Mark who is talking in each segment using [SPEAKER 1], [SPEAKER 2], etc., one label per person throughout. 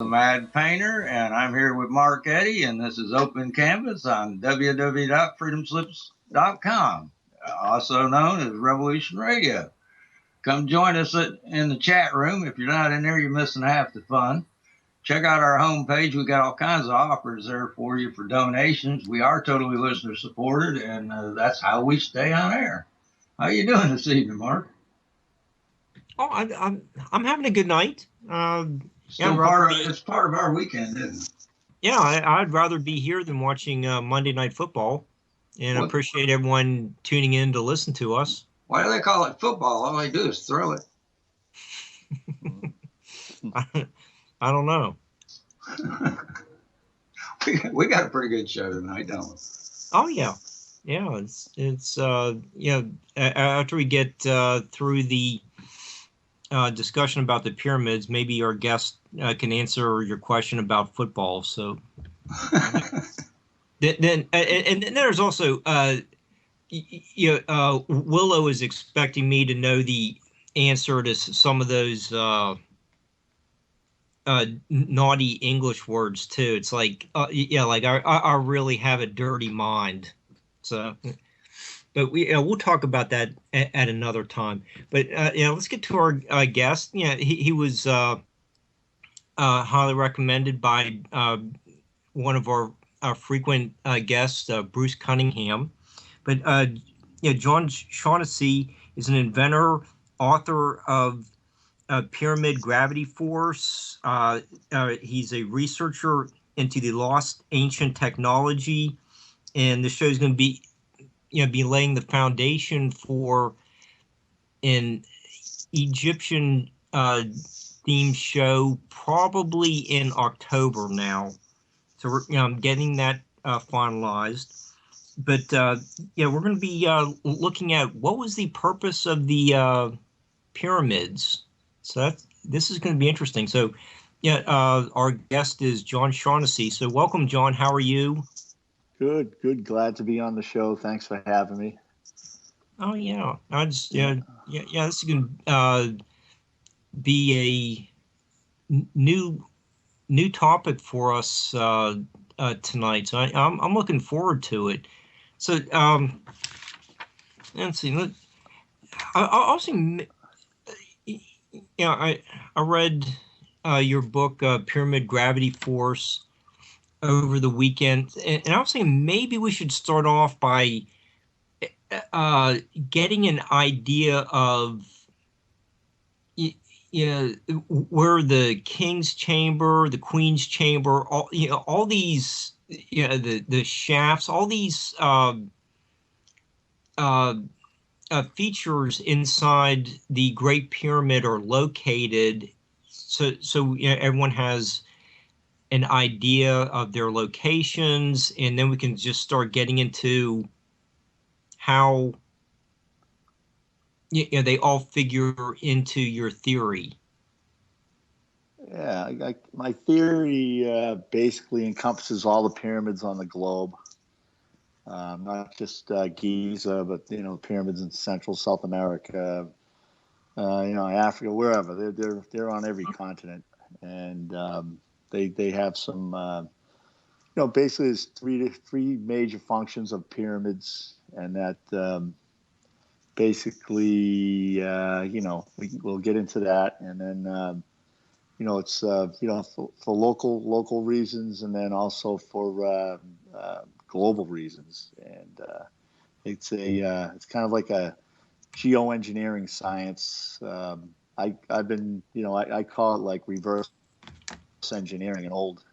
[SPEAKER 1] amadpainter, and I'm here with Mark Eddy, and this is Open Canvas on www.freedomslips.com, also known as Revolution Radio. Come join us in the chat room. If you're not in there, you're missing half the fun. Check out our homepage. We got all kinds of offers there for you for donations. We are totally listener supported, and that's how we stay on air. How you doing this evening, Mark?
[SPEAKER 2] Oh, I'm having a good night.
[SPEAKER 1] It's part of our weekend, isn't it?
[SPEAKER 2] Yeah, I'd rather be here than watching Monday Night Football, and I appreciate everyone tuning in to listen to us.
[SPEAKER 1] Why do they call it football? All they do is throw it.
[SPEAKER 2] I don't know.
[SPEAKER 1] we got a pretty good show tonight, don't we?
[SPEAKER 2] Oh yeah. After we get through the discussion about the pyramids, maybe our guest can answer your question about football. So then there's also Willow is expecting me to know the answer to some of those naughty English words too. It's like like I really have a dirty mind. So. But we'll talk about that at another time. But let's get to our guest. He was highly recommended by one of our frequent guests, Bruce Cunningham. But John Shaughnessy is an inventor, author of Pyramid Gravity Force. He's a researcher into the lost ancient technology, and the show is going to be laying the foundation for an Egyptian themed show probably in October now. So I'm getting that finalized. But we're going to be looking at what was the purpose of the pyramids. So this is going to be interesting. So our guest is John Shaughnessy. So welcome, John. How are you?
[SPEAKER 3] Good. Glad to be on the show. Thanks for having me.
[SPEAKER 2] Oh yeah, this is going to be a new topic for us tonight. So I'm looking forward to it. So let's see. I also I read your book Pyramid Gravity Force over the weekend, and I was thinking maybe we should start off by getting an idea of where the king's chamber, the queen's chamber, all these the shafts, all these features inside the Great Pyramid are located, so everyone has an idea of their locations, and then we can just start getting into how they all figure into your theory.
[SPEAKER 3] Yeah, my theory basically encompasses all the pyramids on the globe, not just Giza, but pyramids in Central South America, Africa, wherever. They're on every continent, and they have some. Basically, there's three major functions of pyramids, and that basically, we'll get into that, and then. It's for local reasons, and then also for global reasons, and it's kind of like a geoengineering science. I've been I call it like reverse engineering, an old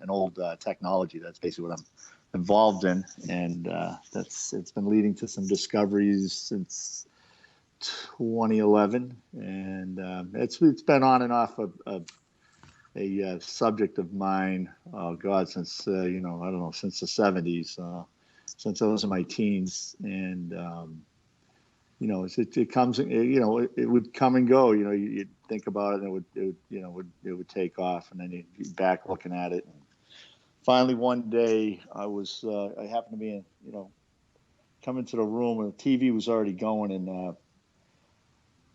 [SPEAKER 3] technology. That's basically what I'm involved in, and it's been leading to some discoveries since 2011, and it's been on and off a subject of mine, since I don't know, since the 70s, since I was in my teens, and it comes, it would come and go. You'd think about it, and it would take off, and then you'd be back looking at it. And finally, one day, I happened to be come into the room, and the TV was already going, and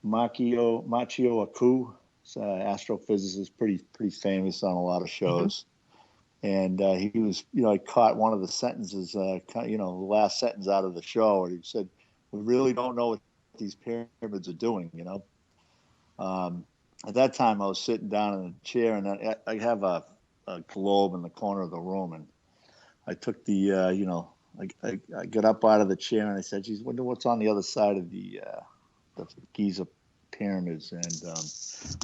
[SPEAKER 3] Machio Aku astrophysicist, pretty famous on a lot of shows. And he was, I caught one of the sentences, the last sentence out of the show, and he said, "We really don't know what these pyramids are doing." At that time, I was sitting down in a chair, and I have a globe in the corner of the room, and I took the, I got up out of the chair, and I said, "Geez, wonder what's on the other side of the Giza pyramids," and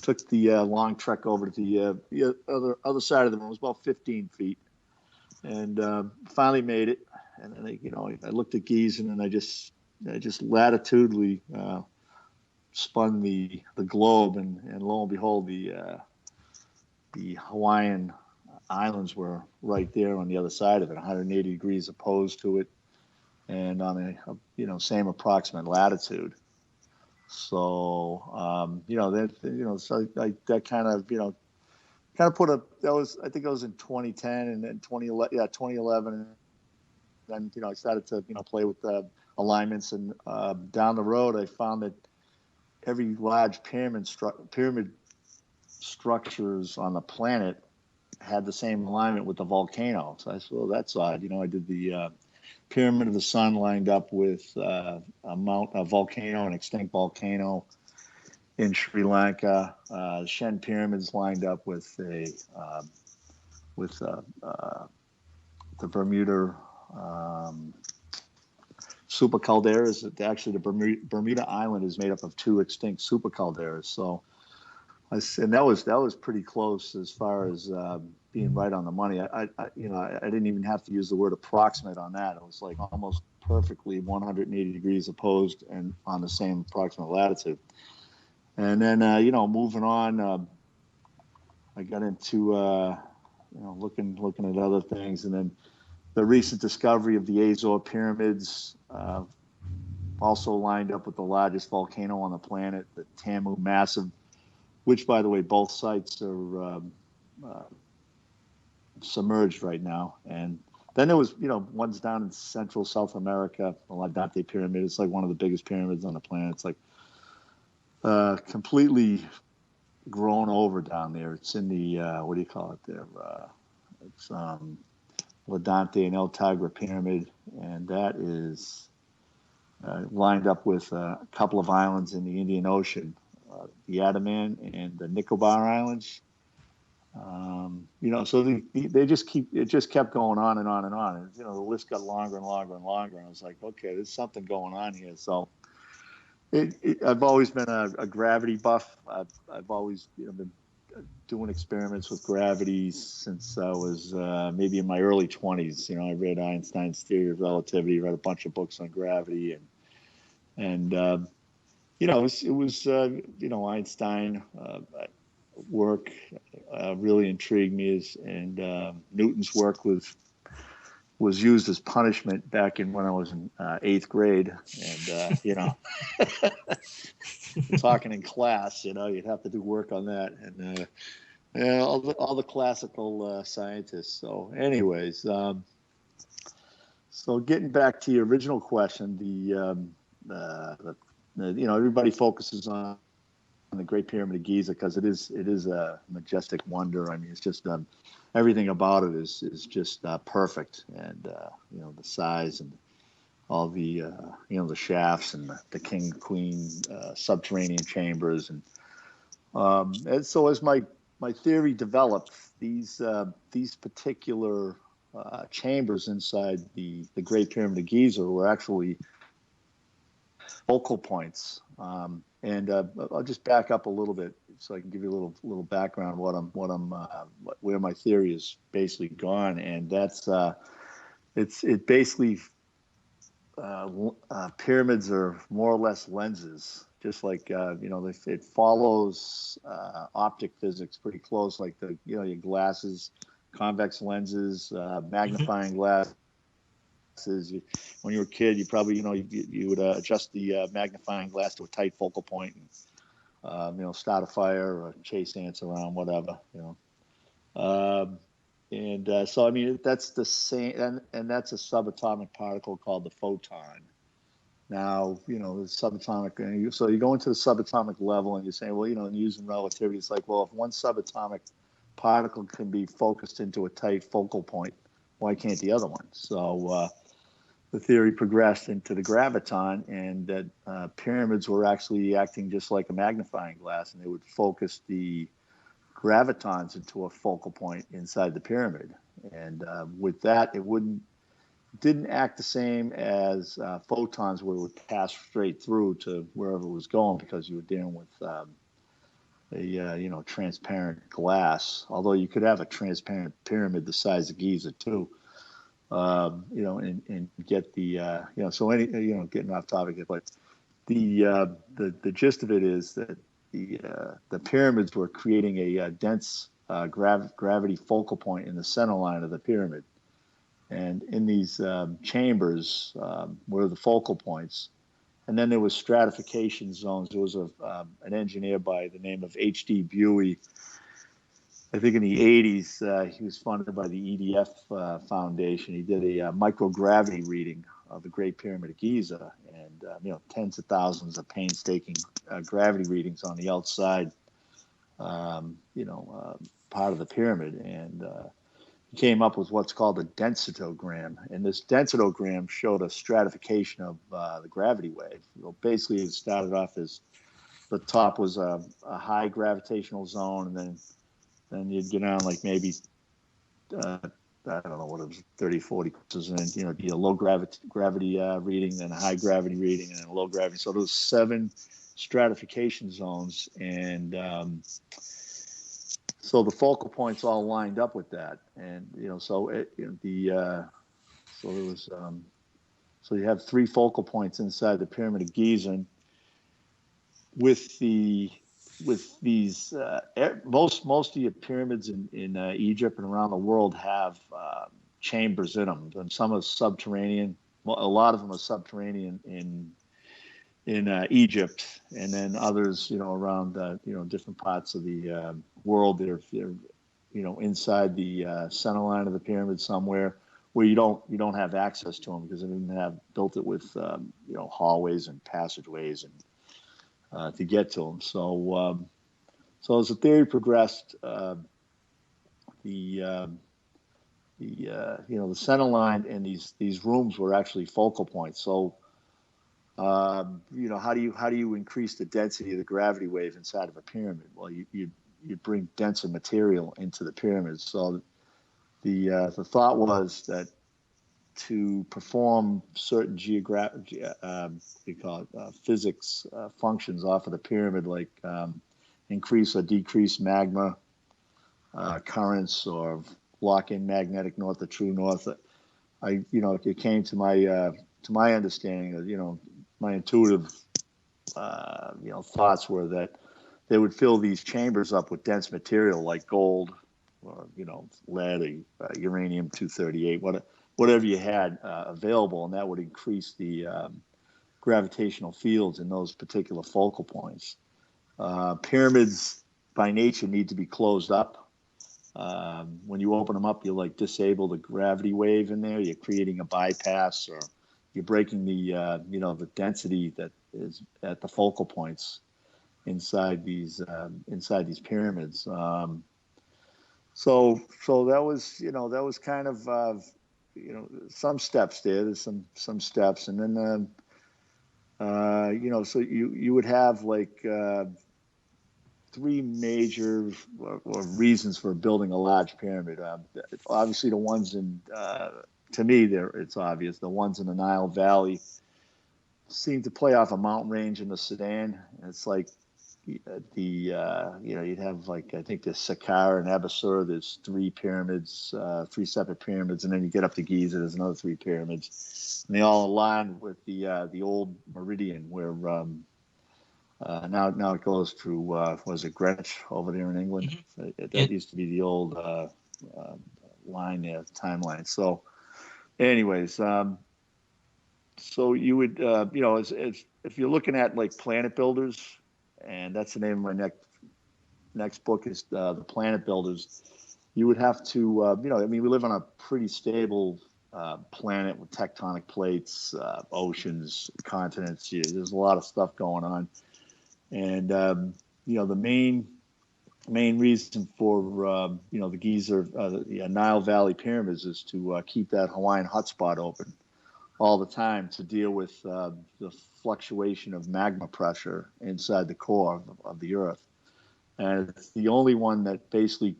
[SPEAKER 3] took the long trek over to the other side of the room. It was about 15 feet, and finally made it. And then I looked at Giza, and I just latitudinally spun the globe, and lo and behold, the Hawaiian Islands were right there on the other side of it, 180 degrees opposed to it, and on a same approximate latitude. So that kind of put I think it was in 2010, and then 2011, and then I started to play with the alignments, and down the road I found that every large pyramid structures on the planet had the same alignment with the volcano. So I said, well, that's odd. I did the Pyramid of the Sun lined up with a volcano, an extinct volcano in Sri Lanka. The Shen pyramids lined up with the Bermuda super calderas. Actually, the Bermuda Island is made up of 2 extinct super calderas. So, and that was pretty close as far as being right on the money. I didn't even have to use the word approximate on that. It was like almost perfectly 180 degrees opposed and on the same approximate latitude. And then moving on, I got into looking at other things, and then the recent discovery of the Azor pyramids also lined up with the largest volcano on the planet, the Tamu Massive, which, by the way, both sites are submerged right now. And then there was, ones down in Central South America, the Ladante Pyramid. It's like one of the biggest pyramids on the planet. It's like completely grown over down there. It's in the, what do you call it there? It's Ladante and El Tagra Pyramid, and that is lined up with a couple of islands in the Indian Ocean, the Andaman and the Nicobar Islands. So they just kept going on and on and on. And, the list got longer and longer and longer. And I was like, okay, there's something going on here. So I've always been a gravity buff. I've always been doing experiments with gravity since I was maybe in my early 20s. I read Einstein's theory of relativity, read a bunch of books on gravity, and it was Einstein work really intrigued me, and Newton's work was used as punishment back when I was in 8th grade, and talking in class, you'd have to do work on that, and all the classical scientists. So, anyways, so getting back to your original question, everybody focuses on the Great Pyramid of Giza because it is a majestic wonder. I mean, it's just everything about it is just perfect, and the size and all the the shafts and the king queen subterranean chambers, and so as my theory developed, these particular chambers inside the Great Pyramid of Giza were actually focal points. And I'll just back up a little bit so I can give you a little background where my theory is basically gone, and that's it basically pyramids are more or less lenses, just like it follows optic physics pretty close, like your glasses, convex lenses, magnifying glass. When you were a kid, you probably you would adjust the magnifying glass to a tight focal point, and start a fire or chase ants around, whatever. So I mean that's the same, and that's a subatomic particle called the photon, Now, the subatomic, so you go into the subatomic level and you're saying, well, and using relativity, it's like, well, if one subatomic particle can be focused into a tight focal point, why can't the other one? So the theory progressed into the graviton, and that pyramids were actually acting just like a magnifying glass, and they would focus the gravitons into a focal point inside the pyramid. And with that, didn't act the same as photons, where it would pass straight through to wherever it was going, because you were dealing with a transparent glass. Although you could have a transparent pyramid the size of Giza too, and get the so any getting off topic, but the gist of it is that the pyramids were creating a dense gravity focal point in the center line of the pyramid. And in these chambers were the focal points. And then there was stratification zones. There was an engineer by the name of H.D. Buey. I think in the 80s, he was funded by the EDF Foundation. He did a microgravity reading of the Great Pyramid of Giza, and tens of thousands of painstaking gravity readings on the outside, part of the pyramid. And came up with what's called a densitogram, and this densitogram showed a stratification of the gravity wave. Basically, it started off as the top was a high gravitational zone, and then you'd get on like maybe I don't know what it was, 30, 40, and then be a low gravity reading, then a high gravity reading, and then a low gravity. So those 7 stratification zones, and so the focal points all lined up with that, and so you have 3 focal points inside the Pyramid of Giza. And with these most of the pyramids in Egypt and around the world have chambers in them, and some are subterranean. Well, a lot of them are subterranean in Egypt, and then others, around different parts of the world. They're inside the center line of the pyramid somewhere, where you don't have access to them, because they didn't have built it with hallways and passageways and to get to them. So as the theory progressed, the center line and these rooms were actually focal points. So how do you increase the density of the gravity wave inside of a pyramid? Well, you bring denser material into the pyramid. So the thought was that to perform certain physics functions off of the pyramid, like increase or decrease magma currents, or lock in magnetic north or true north. It came to my understanding of my intuitive thoughts were that they would fill these chambers up with dense material like gold, or lead, or uranium-238, whatever you had available, and that would increase the gravitational fields in those particular focal points. Pyramids by nature need to be closed up. When you open them up, you disable the gravity wave in there. You're creating a bypass, or you're breaking the density that is at the focal points inside these pyramids. So that was kind of some steps there. There's some steps, and then so you would have 3 major reasons for building a large pyramid. Obviously, the ones to me, it's obvious. The ones in the Nile Valley seem to play off a mountain range in the Sudan. It's like you'd have I think the Saqqara and Abusir. There's 3 pyramids, 3 separate pyramids, and then you get up to Giza. There's another 3 pyramids, and they all align with the old meridian where now it goes through was it Greenwich over there in England? Mm-hmm. That used to be the old line there, timeline. So, anyways, so you would if you're looking at Planet Builders, and that's the name of my next book is the Planet Builders. You would have to we live on a pretty stable planet with tectonic plates, oceans, continents. There's a lot of stuff going on, and the main reason for the Giza, the Nile Valley pyramids is to keep that Hawaiian hotspot open all the time to deal with the fluctuation of magma pressure inside the core of the Earth. And it's the only one that basically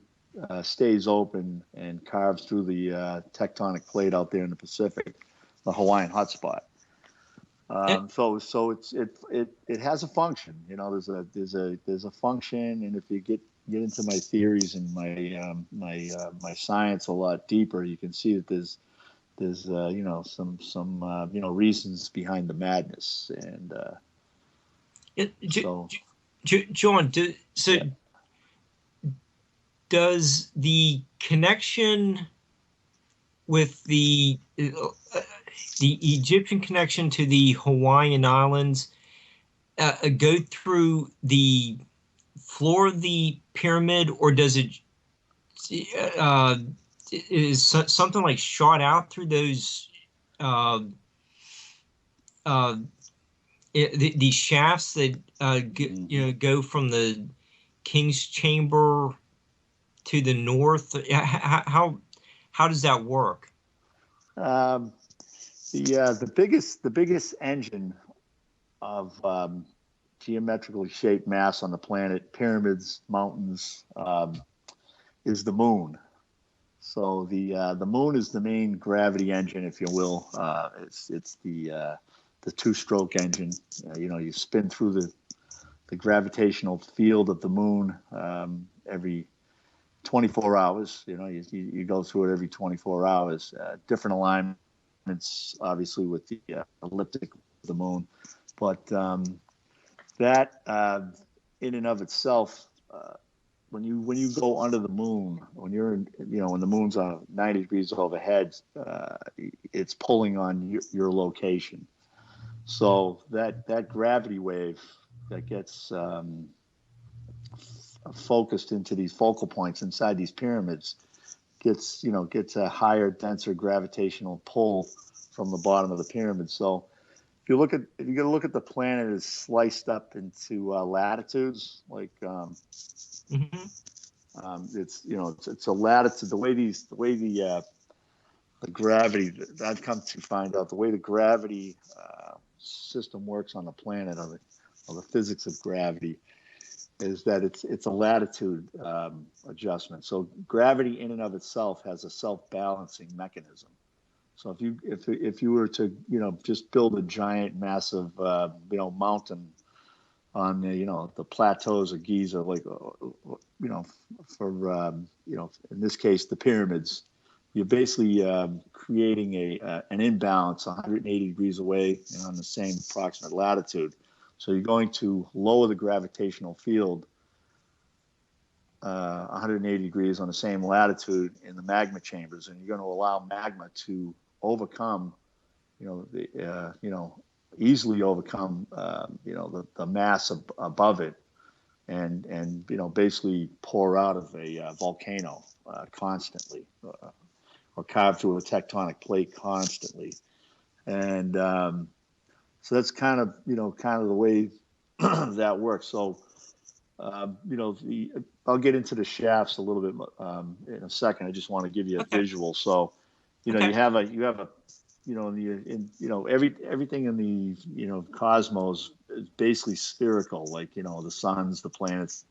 [SPEAKER 3] stays open and carves through the tectonic plate out there in the Pacific, the Hawaiian hotspot. So it has a function. There's a function, and if you get into my theories and my science a lot deeper, you can see that there's some reasons behind the madness. And
[SPEAKER 2] John, does the connection with the Egyptian connection to the Hawaiian Islands go through the floor of the pyramid, or does it is something like shot out through those the shafts that go from the King's Chamber to the north? How does that work?
[SPEAKER 3] The biggest engine of geometrically shaped mass on the planet, pyramids, mountains, is the moon. So the moon is the main gravity engine, if you will. It's the two-stroke engine. You spin through the gravitational field of the moon every 24 hours. You go through it every 24 hours. Different alignments, obviously, with the elliptic of the moon, but that in and of itself, when you go under the moon, when the moon's 90 degrees overhead, it's pulling on your location. So that gravity wave that gets focused into these focal points inside these pyramids gets a higher, denser gravitational pull from the bottom of the pyramid. So if you look at the planet as sliced up into latitudes, like it's a latitude. The way the gravity, I've come to find out, the way the gravity system works on the planet, or the physics of gravity, is that it's a latitude adjustment. So gravity in and of itself has a self-balancing mechanism. So if you were to just build a giant, massive mountain on the plateaus of Giza, like in this case the pyramids, you're basically creating an imbalance 180 degrees away and on the same approximate latitude. So you're going to lower the gravitational field 180 degrees on the same latitude in the magma chambers, and you're going to allow magma to overcome, easily overcome, the mass above it, and basically pour out of a volcano constantly, or carve through a tectonic plate constantly, and so that's kind of the way that works. So I'll get into the shafts a little bit in a second. I just want to give you a visual. So you have a everything in the cosmos is basically spherical, like the suns, the planets,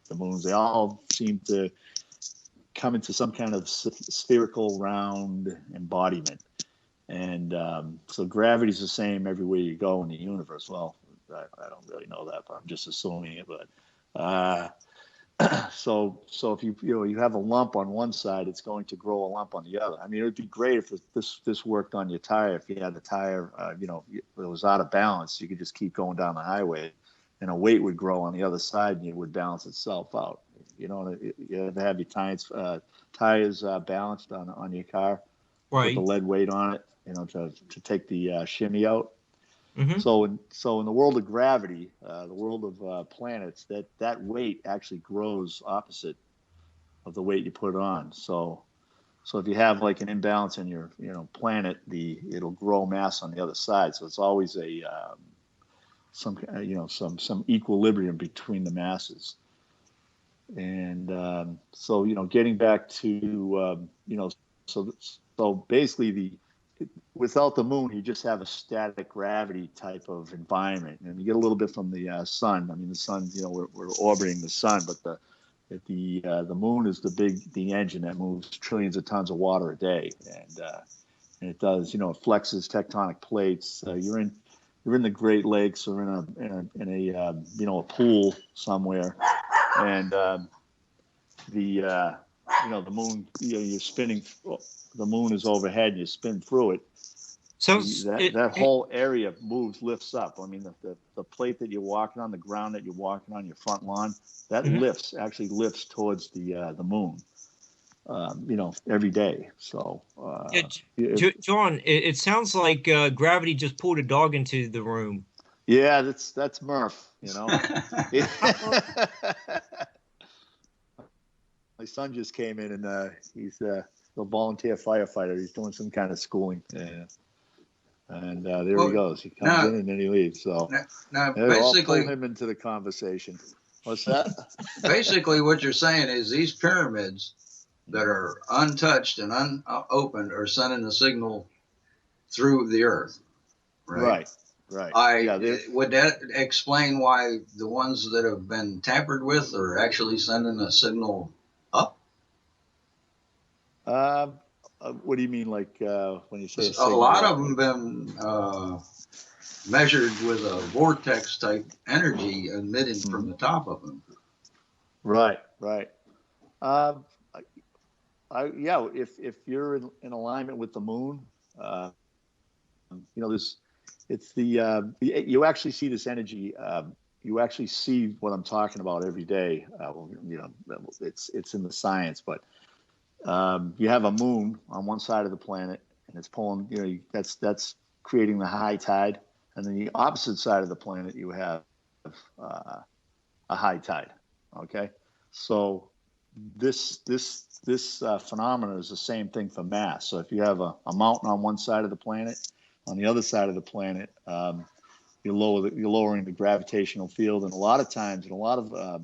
[SPEAKER 3] the moons. They all seem to come into some kind of spherical round embodiment. And so gravity's the same everywhere you go in the universe. Well, I don't really know that, but I'm just assuming it. But so if you have a lump on one side, it's going to grow a lump on the other. I mean, it would be great if this worked on your tire. If you had a tire, it was out of balance, you could just keep going down the highway, and a weight would grow on the other side, and it would balance itself out. You ever have your tires balanced on your car,
[SPEAKER 2] right,
[SPEAKER 3] with the lead weight on it, to take the shimmy out.
[SPEAKER 2] Mm-hmm.
[SPEAKER 3] So in the world of gravity, the world of planets, that weight actually grows opposite of the weight you put on. So So if you have like an imbalance in your planet, it'll grow mass on the other side. So it's always a some equilibrium between the masses. And so getting back to so basically without the moon, you just have a static gravity type of environment, and you get a little bit from the sun. I mean, the sun, we're orbiting the sun, but the moon is the engine that moves trillions of tons of water a day, and it does, it flexes tectonic plates. You're in the Great Lakes or in a pool somewhere, and the moon, you're spinning. The moon is overhead, and you spin through it.
[SPEAKER 2] So
[SPEAKER 3] that whole area lifts up. I mean, the plate that you're walking on, the ground that you're walking on, your front lawn, that actually lifts towards the moon. Every day. So,
[SPEAKER 2] John, it sounds like gravity just pulled a dog into the room.
[SPEAKER 3] Yeah, that's Murph. My son just came in, and he's a volunteer firefighter. He's doing some kind of schooling. Yeah. And there he goes. He comes in and then he leaves. So
[SPEAKER 1] now
[SPEAKER 3] basically, I'll pull him into the conversation. What's that?
[SPEAKER 1] Basically, what you're saying is these pyramids that are untouched and unopened are sending a signal through the Earth. Right. Would that explain why the ones that have been tampered with are actually sending a signal up?
[SPEAKER 3] What do you mean, like when you say
[SPEAKER 1] a lot of them been measured with a vortex type energy emitted from the top of them? Right.
[SPEAKER 3] If you're in alignment with the moon, you actually see this energy. You actually see what I'm talking about every day. It's in the science, but you have a moon on one side of the planet, and it's pulling. That's creating the high tide, and then the opposite side of the planet, you have a high tide. Okay, so this phenomenon is the same thing for mass. So if you have a mountain on one side of the planet, on the other side of the planet, you're lowering the gravitational field. And a lot of times, in a lot of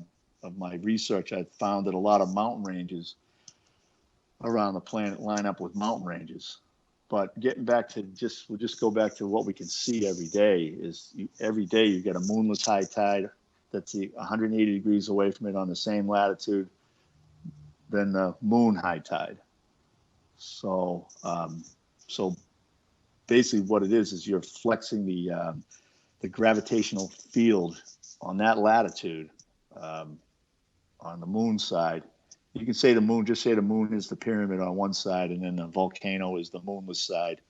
[SPEAKER 3] my research, I've found that a lot of mountain ranges around the planet line up with mountain ranges. But getting back to we'll just go back to what we can see every day every day you get a moonless high tide that's 180 degrees away from it on the same latitude than the moon high tide. So basically what it is you're flexing the gravitational field on that latitude on the moon side. You can say the moon is the pyramid on one side, and then the volcano is the moonless side.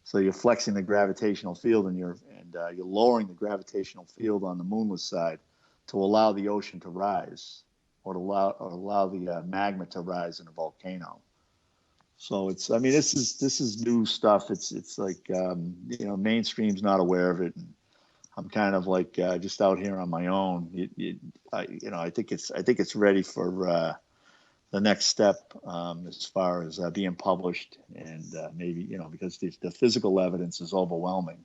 [SPEAKER 3] So you're flexing the gravitational field, and you're lowering the gravitational field on the moonless side to allow the ocean to rise, or to allow the magma to rise in a volcano. So this is new stuff. It's like mainstream's not aware of it, and I'm kind of like just out here on my own. I think it's ready for the next step as far as being published, and maybe because the physical evidence is overwhelming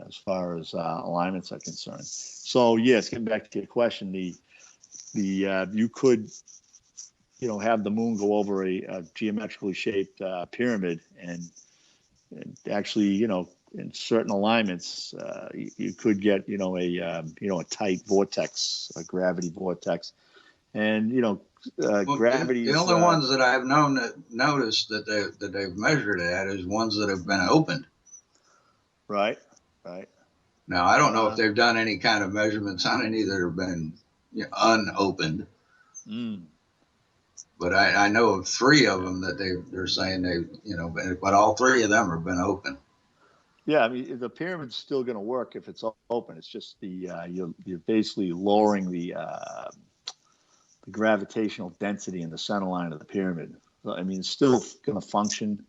[SPEAKER 3] as far as alignments are concerned. So yes, getting back to your question, you could have the moon go over a geometrically shaped pyramid, and actually in certain alignments you could get a tight vortex, a gravity vortex, and gravity.
[SPEAKER 1] The only ones that I've noticed that they've measured at is ones that have been opened.
[SPEAKER 3] Right.
[SPEAKER 1] Now I don't know if they've done any kind of measurements on any that have been unopened. But I know of 3 of them that they're saying but all 3 of them have been open.
[SPEAKER 3] Yeah, I mean the pyramid's still going to work if it's open. It's just you're basically lowering the gravitational density in the center line of the pyramid. I mean, it's still going to function.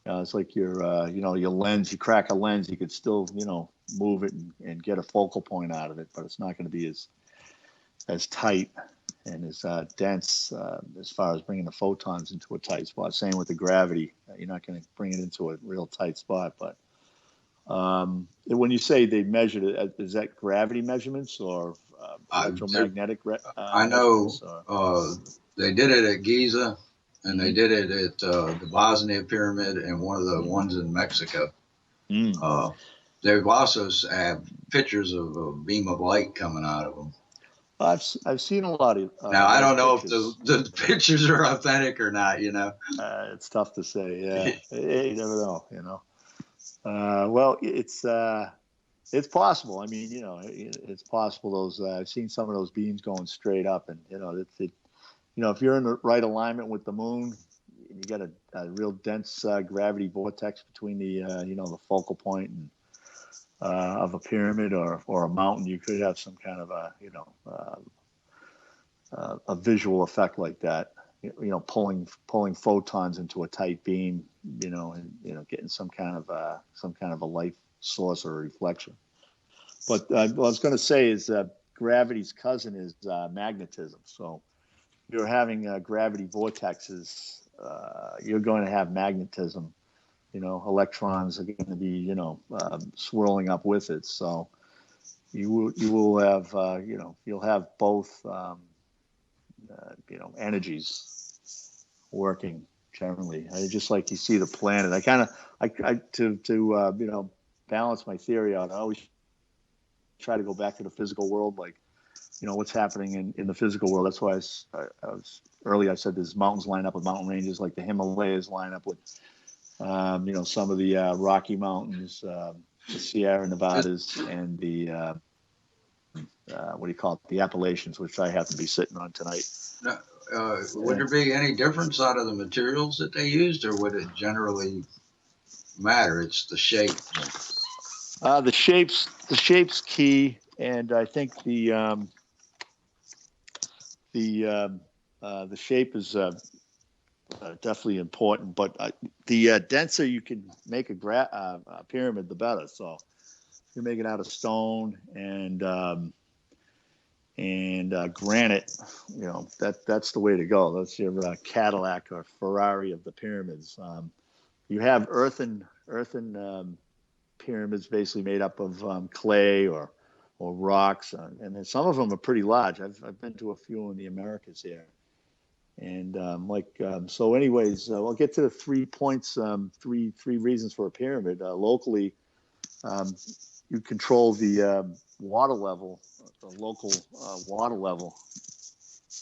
[SPEAKER 3] It's like your lens. You crack a lens, you could still move it and get a focal point out of it, but it's not going to be as tight and is dense as far as bringing the photons into a tight spot. Same with the gravity. You're not going to bring it into a real tight spot. But when you say they measured it, is that gravity measurements or electromagnetic
[SPEAKER 1] I know they did it at Giza, and they did it at the Bosnia Pyramid and one of the ones in Mexico. They've also have pictures of a beam of light coming out of them.
[SPEAKER 3] I've seen a lot of.
[SPEAKER 1] Now I don't know if the pictures are authentic or not.
[SPEAKER 3] It's tough to say. Yeah, you never know. Well, it's possible. I mean, it's possible. I've seen some of those beams going straight up, and if you're in the right alignment with the moon, you got a real dense gravity vortex between the the focal point and of a pyramid or a mountain. You could have some kind of a visual effect like that. Pulling photons into a tight beam. And getting some kind of a light source or reflection. But what I was going to say is gravity's cousin is magnetism. So you're having gravity vortexes. You're going to have magnetism. Electrons are going to be swirling up with it. So you will have you'll have both energies working generally. Just like you see the planet. To balance my theory out, I always try to go back to the physical world, like what's happening in the physical world. That's why I was earlier. I said there's mountains line up with mountain ranges, like the Himalayas line up with some of the Rocky Mountains, the Sierra Nevadas, and the the Appalachians, which I happen to be sitting on tonight.
[SPEAKER 1] Would there be any difference out of the materials that they used, or would it generally matter? It's the shape.
[SPEAKER 3] The shape's key, and I think the shape is definitely important. But the denser you can make a pyramid, the better. So if you make it out of stone and granite, that's the way to go. That's your Cadillac or Ferrari of the pyramids. You have earthen pyramids basically made up of clay or rocks, and then some of them are pretty large. I've been to a few in the Americas here, and so. Anyways, I'll get to the 3 points, three reasons for a pyramid. Locally, you control the water level, the local water level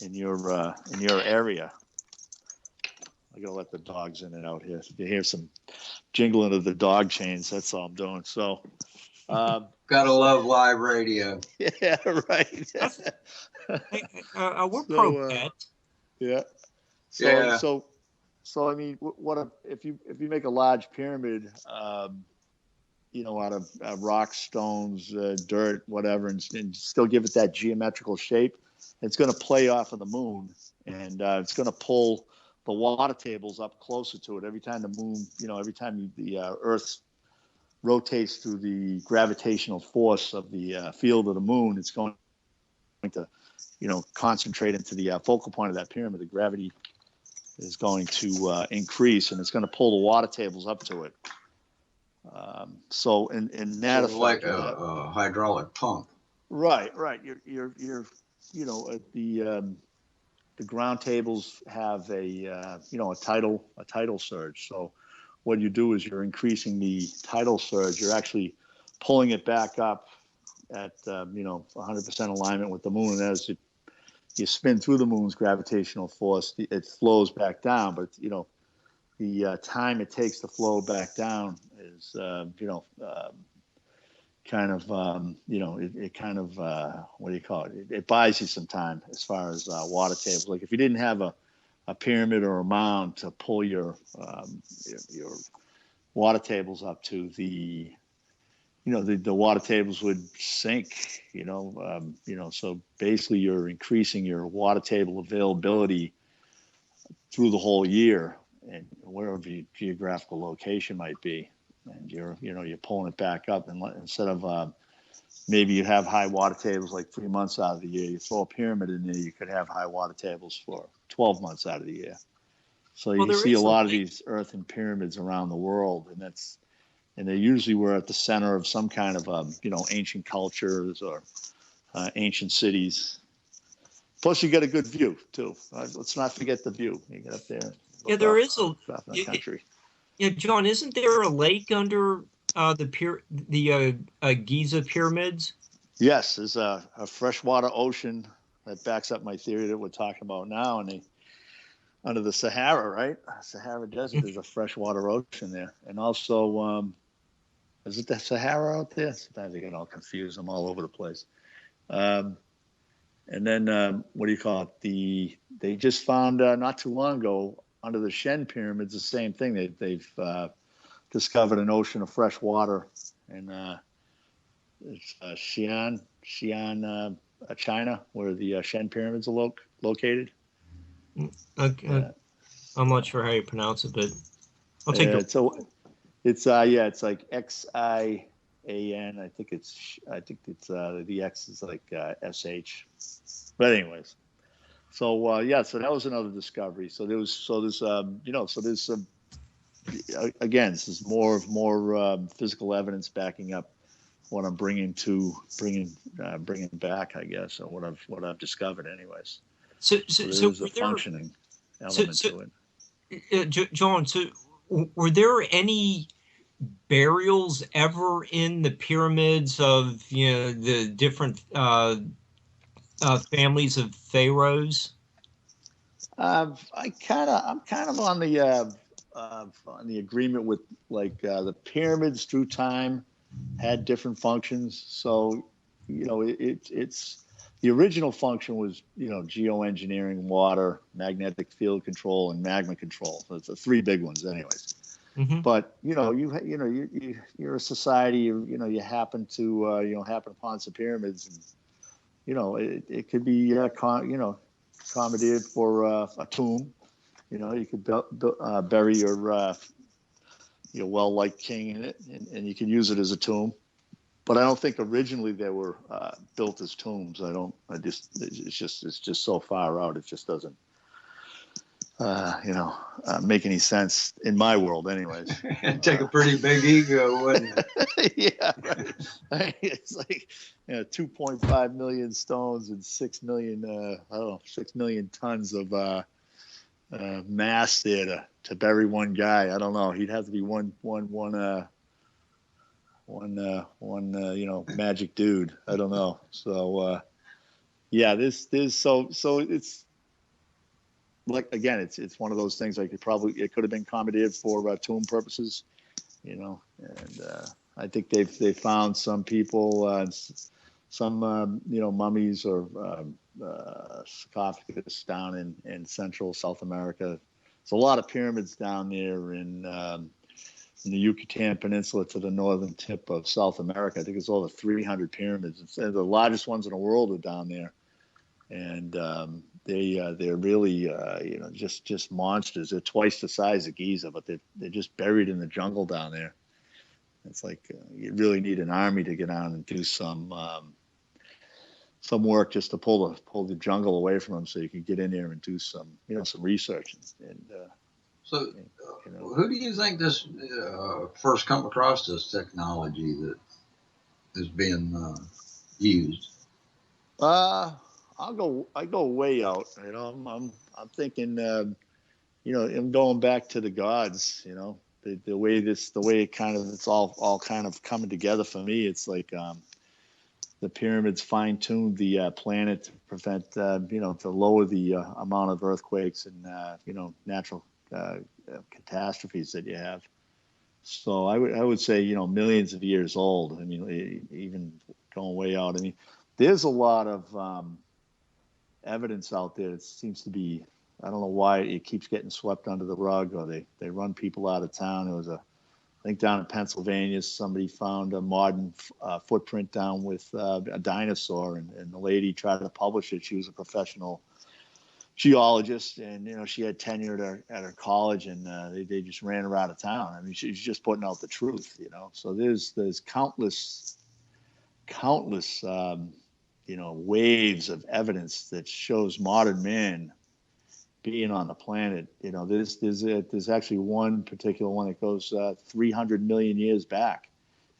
[SPEAKER 3] in your area. I gotta let the dogs in and out here. If you hear some jingling of the dog chains, that's all I'm doing. So,
[SPEAKER 1] gotta love live radio.
[SPEAKER 3] Yeah, right.
[SPEAKER 2] We're pro pet.
[SPEAKER 3] Yeah. So I mean, if you make a large pyramid, out of rocks, stones, dirt, whatever, and still give it that geometrical shape, it's going to play off of the moon, and it's going to pull the water tables up closer to it every time the moon, every time the Earth rotates through the gravitational force of the field of the moon, it's going to, concentrate into the focal point of that pyramid. The gravity is going to increase, and it's going to pull the water tables up to it. So in that effect,
[SPEAKER 1] like a hydraulic pump.
[SPEAKER 3] Right. You're the ground tables have a tidal surge. So what you do is you're increasing the tidal surge. You're actually pulling it back up at 100% alignment with the moon. And as you spin through the moon's gravitational force, it flows back down. But the time it takes to flow back down is it buys you some time as far as water tables. Like if you didn't have a pyramid or a mound to pull your water tables up to, the water tables would sink. So basically you're increasing your water table availability through the whole year, and wherever your geographical location might be, and you're pulling it back up, and instead of maybe you have high water tables like 3 months out of the year. You throw a pyramid in there, you could have high water tables for 12 months out of the year. So you see a lot of these earthen pyramids around the world, and they usually were at the center of some kind of ancient cultures or ancient cities. Plus, you get a good view too. Let's not forget the view. You get up there.
[SPEAKER 2] Yeah, there is
[SPEAKER 3] the country.
[SPEAKER 2] Yeah, John, isn't there a lake under the Giza pyramids?
[SPEAKER 3] Yes, there's a freshwater ocean that backs up my theory that we're talking about now, and under the Sahara, right? Sahara Desert, there's a freshwater ocean there, and also is it the Sahara out there? Sometimes I get all confused. I'm all over the place. And then what do you call it? They just found not too long ago under the Shen pyramids the same thing. They've discovered an ocean of fresh water, and it's Xi'an, China, where the Shen pyramids are located.
[SPEAKER 2] Okay. I'm not sure how you pronounce it, but I'll take it.
[SPEAKER 3] So it's it's like Xian. I think it's the X is like SH. But anyways, so so that was another discovery. So there's again, this is more physical evidence backing up what I'm bringing back, I guess, or what I've discovered, anyways. So there's a functioning element to
[SPEAKER 2] it. John, so were there any burials ever in the pyramids of the different families of pharaohs?
[SPEAKER 3] I'm kind of on the agreement with the pyramids through time had different functions. So it's the original function was geoengineering, water, magnetic field control, and magma control. So it's the three big ones, anyways. Mm-hmm. But you're a society. You happen to happen upon some pyramids, and it could be accommodated for a tomb. You could bury your well-liked king in it, and you can use it as a tomb. But I don't think originally they were built as tombs. It's just so far out. It just doesn't. Make any sense in my world, anyways.
[SPEAKER 1] It'd take a pretty big ego, wouldn't
[SPEAKER 3] it? Yeah, right. It's like 2.5 million stones and 6 million 6 million tons of mass there to bury one guy. I don't know. He'd have to be one magic dude. I don't know. So so it's. Again, it's one of those things it could have been accommodated for tomb purposes, and I think they found some people, some mummies or sarcophagus down in Central South America. There's a lot of pyramids down there in the Yucatan Peninsula to the northern tip of South America. I think it's over 300 pyramids. It's the largest ones in the world are down there, and they're really just monsters. They're twice the size of Giza, but they're just buried in the jungle down there. It's like you really need an army to get down and do some work just to pull the jungle away from them, so you can get in there and do some research
[SPEAKER 1] who do you think this first come across this technology that is being used?
[SPEAKER 3] I go way out. I'm thinking, I'm going back to the gods. The way it's all kind of coming together for me. It's like the pyramids fine-tuned the planet to prevent, to lower the amount of earthquakes and natural catastrophes that you have. So I would say millions of years old. I mean, even going way out. I mean, there's a lot of evidence out there. It seems to be, I don't know why it keeps getting swept under the rug, or they run people out of town. There was I think down in Pennsylvania, somebody found a modern footprint down with a dinosaur, and the lady tried to publish it. She was a professional geologist, and she had tenure at her college, and they just ran her out of town. I mean, she's just putting out the truth, So there's countless countless, waves of evidence that shows modern man being on the planet. There's actually one particular one that goes 300 million years back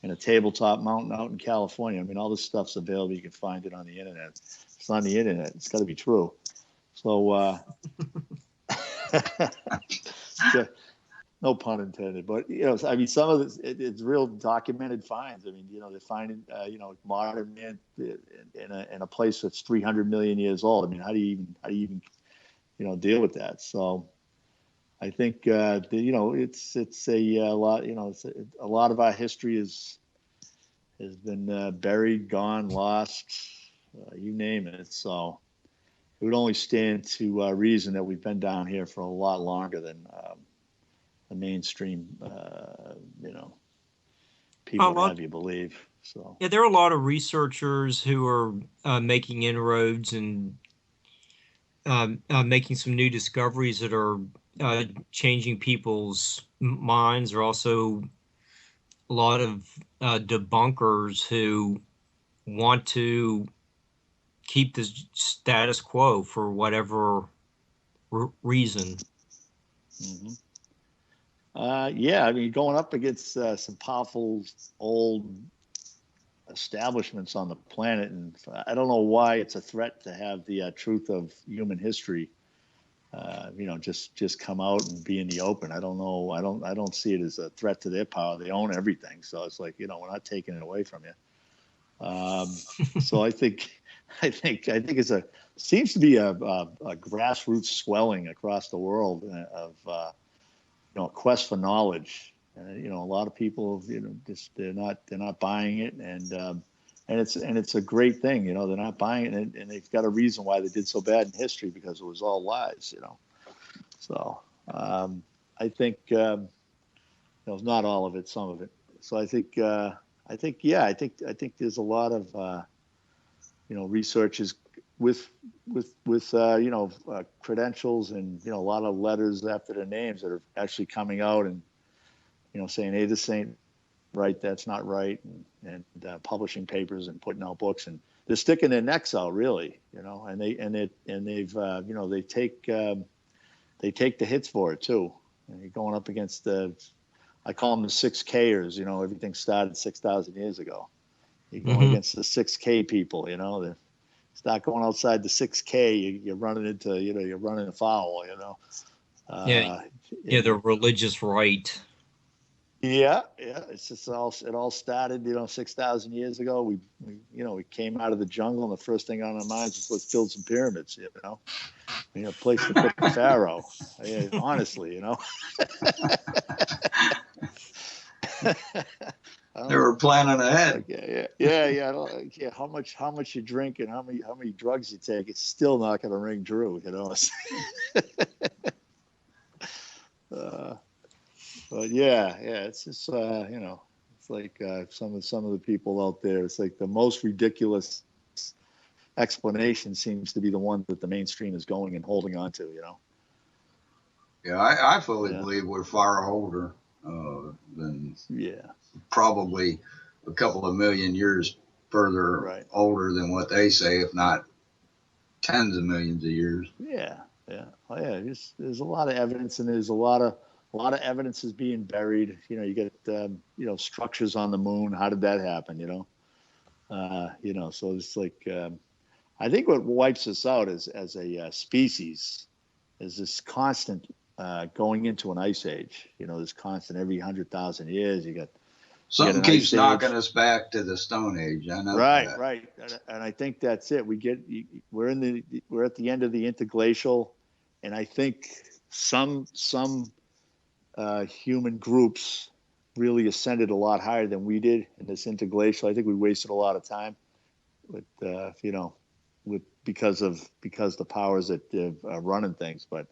[SPEAKER 3] in a tabletop mountain out in California. I mean, all this stuff's available. You can find it on the internet. It's on the internet. It's got to be true. So, no pun intended, but I mean, some of this it's real documented finds. I mean, they're finding modern man in a place that's 300 million years old. I mean, how do you even deal with that? So, I think it's a lot. A lot of our history has been buried, gone, lost, you name it. So, it would only stand to reason that we've been down here for a lot longer than the mainstream, people would have you believe. So
[SPEAKER 2] yeah, there are a lot of researchers who are making inroads and making some new discoveries that are changing people's minds. There are also a lot of debunkers who want to keep the status quo for whatever reason.
[SPEAKER 3] Mm-hmm. Yeah, I mean, going up against some powerful old establishments on the planet, and I don't know why it's a threat to have the truth of human history, just come out and be in the open. I don't know. I don't see it as a threat to their power. They own everything, so it's like, we're not taking it away from you. So I think seems to be a grassroots swelling across the world of quest for knowledge. A lot of people, just they're not buying it, and it's a great thing. They're not buying it, and they've got a reason why they did so bad in history, because it was all lies. So I think not all of it, some of it. So I think there's a lot of researchers with credentials and a lot of letters after their names that are actually coming out and saying, hey, this ain't right, that's not right, and publishing papers and putting out books, and they're sticking their necks out, really, and they've they take the hits for it too. And you're going up against I call them the 6Kers. Everything started 6,000 years ago. You're going against the 6K people. They start going outside the 6K, you're running into you're running afoul.
[SPEAKER 2] The religious right.
[SPEAKER 3] Yeah. It's just it all started 6,000 years ago. We came out of the jungle, and the first thing on our minds was, let's build some pyramids. A place to put the pharaoh. Honestly,
[SPEAKER 1] They were planning ahead.
[SPEAKER 3] Yeah. How much you drink and how many drugs you take, it's still not going to ring true. But it's just it's like some of the people out there. It's like the most ridiculous explanation seems to be the one that the mainstream is going and holding on to.
[SPEAKER 1] Yeah, I fully believe we're far older than probably a couple of million years further older than what they say, if not tens of millions of years.
[SPEAKER 3] Yeah. Oh, yeah. There's a lot of evidence, and there's a lot of evidence is being buried. You get structures on the moon. How did that happen? So it's like I think what wipes us out as a species is this constant going into an ice age. This constant every 100,000 years.
[SPEAKER 1] Something keeps knocking us back to the Stone Age. I know that.
[SPEAKER 3] Right. And I think that's it. We're at the end of the interglacial, and I think some human groups really ascended a lot higher than we did in this interglacial. I think we wasted a lot of time because the powers that are running things. But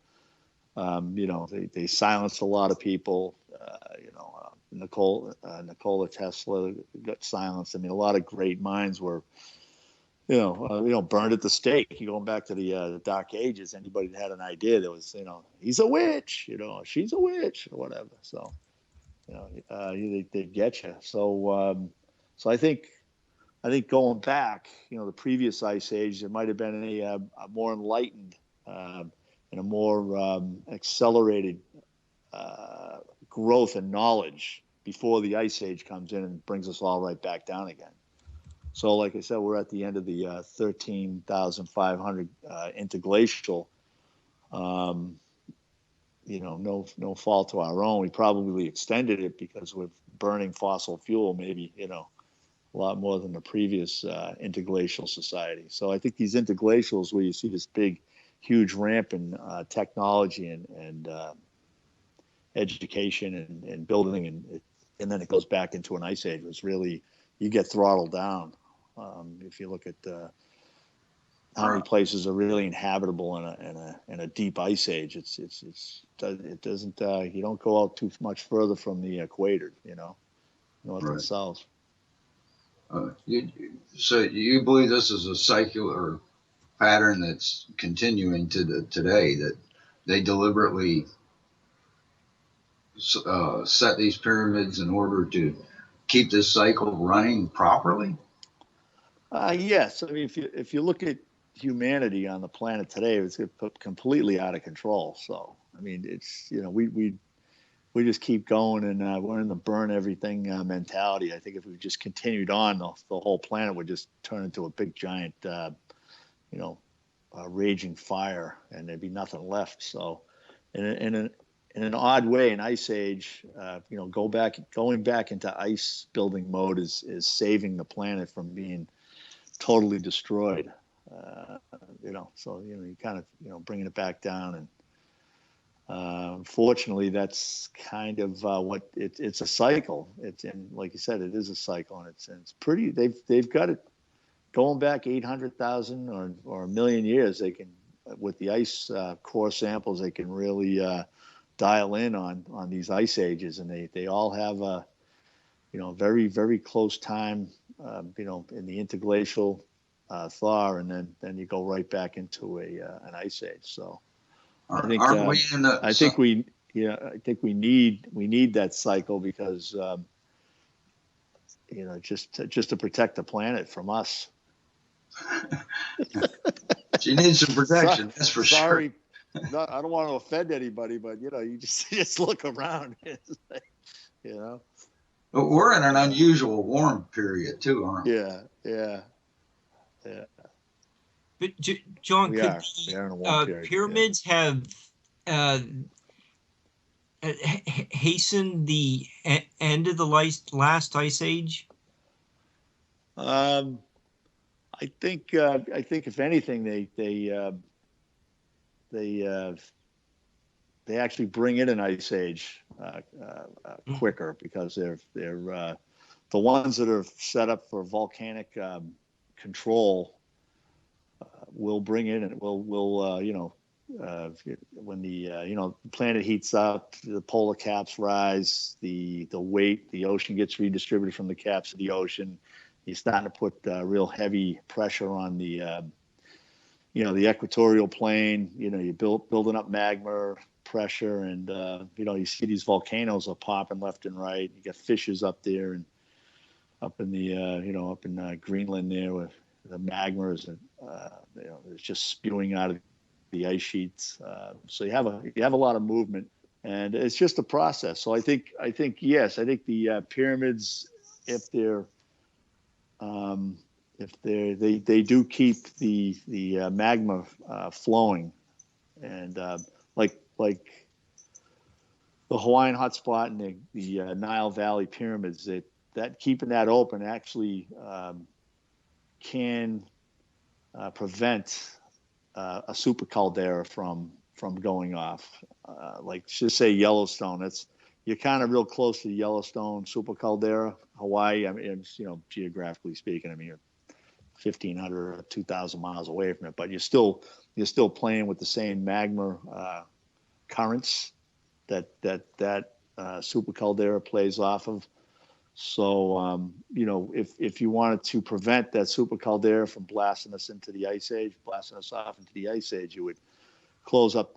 [SPEAKER 3] they silenced a lot of people. Nikola Tesla got silenced. I mean, a lot of great minds were, burned at the stake. You're going back to the Dark Ages. Anybody that had an idea that was, he's a witch, she's a witch, or whatever. So, they get you. So I think I think going back, the previous ice age, there might have been a more enlightened and a more accelerated growth and knowledge before the ice age comes in and brings us all right back down again. So, like I said, we're at the end of the 13,500 interglacial. No fault to our own. We probably extended it because we're burning fossil fuel, maybe, a lot more than the previous interglacial society. So I think these interglacials, where you see this big, huge ramp in technology and education and building, and then it goes back into an ice age, was really, you get throttled down. If you look at how many places are really inhabitable in a deep ice age, it doesn't you don't go out too much further from the equator, north and south.
[SPEAKER 1] So you believe this is a secular pattern that's continuing to today, that they deliberately set these pyramids in order to keep this cycle running properly?
[SPEAKER 3] Yes. I mean, if you look at humanity on the planet today, it's completely out of control. So, I mean, it's, we just keep going, and we're in the burn everything mentality. I think if we just continued on, the whole planet would just turn into a big giant, raging fire, and there'd be nothing left. So, in an odd way, an ice age, going back into ice building mode is saving the planet from being totally destroyed. So you kind of bringing it back down, and unfortunately, that's kind of what it's a cycle. And like you said, it is a cycle, and it's pretty. They've got it going back 800,000 or a million years. They can, with the ice core samples, they can really dial in on these ice ages, and they all have a very, very close time, in the interglacial thaw, and then you go right back into an ice age. So I think we need that cycle, because just to protect the planet from us.
[SPEAKER 1] She needs some protection. That's for
[SPEAKER 3] sure.
[SPEAKER 1] No,
[SPEAKER 3] I don't want to offend anybody, but you just look around.
[SPEAKER 1] But we're in an unusual warm period too, aren't we?
[SPEAKER 3] Yeah.
[SPEAKER 2] But John,
[SPEAKER 3] we are in a warm period.
[SPEAKER 2] Pyramids have hastened the end of the last ice age?
[SPEAKER 3] I think if anything, they actually bring in an ice age quicker, because they're the ones that are set up for volcanic control will bring in, and will when the planet heats up, the polar caps rise, the weight, the ocean gets redistributed from the caps of the ocean. You're starting to put real heavy pressure on the the equatorial plane. You're building up magma pressure, and you see these volcanoes are popping left and right. You got fissures up there, and up in the up in Greenland there, where the magma is it's just spewing out of the ice sheets. So you have a lot of movement, and it's just a process. So I think yes, I think the pyramids, if they do keep the magma flowing, and like the Hawaiian hotspot and the Nile Valley pyramids, that keeping that open actually can prevent a super caldera from going off. Like, just say Yellowstone, you're kind of real close to the Yellowstone super caldera. Hawaii, I mean, it's, geographically speaking, I mean, you're 1,500 or 2,000 miles away from it, but you're still playing with the same magma currents that super caldera plays off of. So, if you wanted to prevent that super caldera from blasting us into the ice age, blasting us off into the ice age, you would close up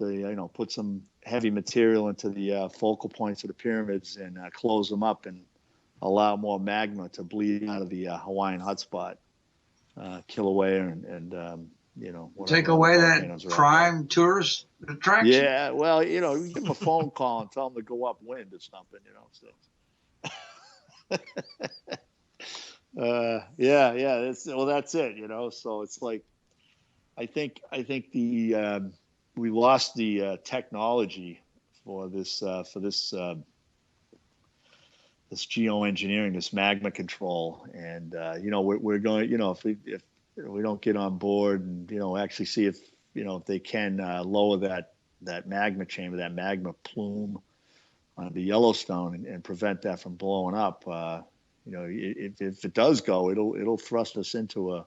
[SPEAKER 3] put some heavy material into the focal points of the pyramids, and close them up, and allow more magma to bleed out of the Hawaiian hotspot, Kilauea and
[SPEAKER 1] Take
[SPEAKER 3] whatever other
[SPEAKER 1] away that
[SPEAKER 3] volcanoes are out there.
[SPEAKER 1] prime tourist attraction.
[SPEAKER 3] Yeah, well, you give them a phone call and tell them to go upwind or something, So. Yeah. That's it. So it's like, I think we lost the technology for this this geoengineering, this magma control, and we're going. If we don't get on board and actually see if they can lower that magma chamber, that magma plume on the Yellowstone, and prevent that from blowing up. If it does go, it'll thrust us into a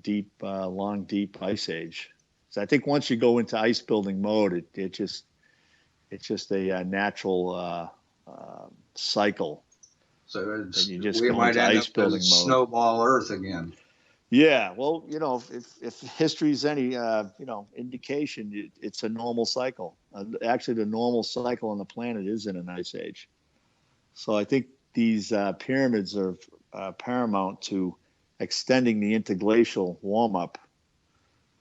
[SPEAKER 3] deep, long, deep ice age. So I think once you go into ice building mode, it's just a natural cycle.
[SPEAKER 1] So
[SPEAKER 3] you just
[SPEAKER 1] we
[SPEAKER 3] go
[SPEAKER 1] might
[SPEAKER 3] into
[SPEAKER 1] end
[SPEAKER 3] ice
[SPEAKER 1] up
[SPEAKER 3] building
[SPEAKER 1] as
[SPEAKER 3] mode.
[SPEAKER 1] snowball Earth again.
[SPEAKER 3] Yeah, well, if history's any indication, it's a normal cycle. Actually, the normal cycle on the planet is in an ice age. So I think these pyramids are paramount to extending the interglacial warm-up,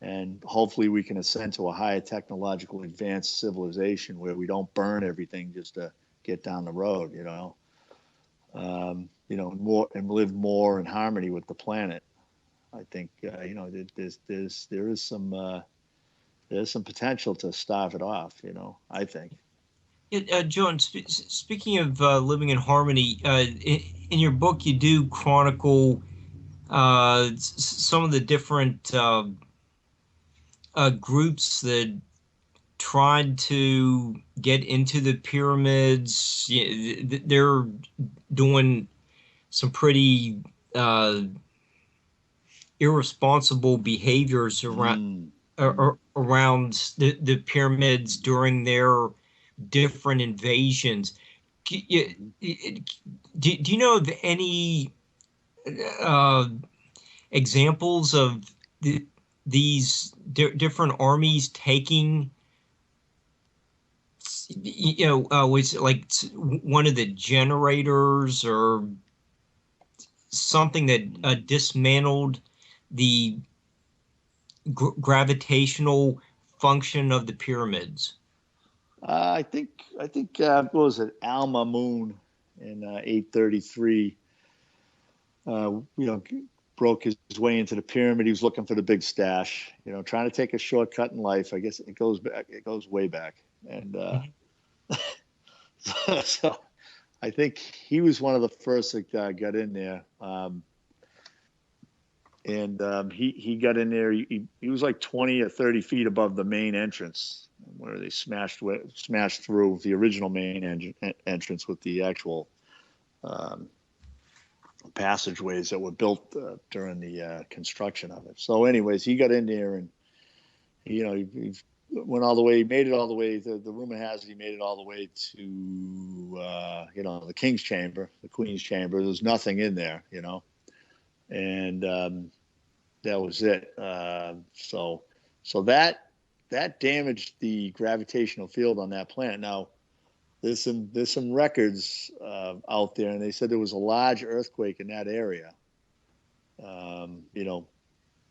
[SPEAKER 3] and hopefully we can ascend to a higher technological advanced civilization where we don't burn everything just to get down the road, more, and live more in harmony with the planet. I think there's some potential to starve it off. I think.
[SPEAKER 2] John, speaking of living in harmony, in your book you do chronicle some of the different groups that tried to get into the pyramids. They're doing some pretty irresponsible behaviors around the pyramids during their different invasions. Do you know of any examples of these different armies taking, was it like one of the generators or something that dismantled the gravitational function of the pyramids?
[SPEAKER 3] I think what was it, Alma Moon in 833? Broke his way into the pyramid. He was looking for the big stash. Trying to take a shortcut in life. I guess it goes back. It goes way back, and so I think he was one of the first that got in there. He got in there. He was like 20 or 30 feet above the main entrance, where they smashed through the original main entrance with the actual passageways that were built during the construction of it. So, anyways, he got in there, and he went all the way. He made it all the way. The rumor has it he made it all the way to the king's chamber, the queen's chamber. There was nothing in there, and that was it. So that damaged the gravitational field on that planet. Now, there's some records out there, and they said there was a large earthquake in that area.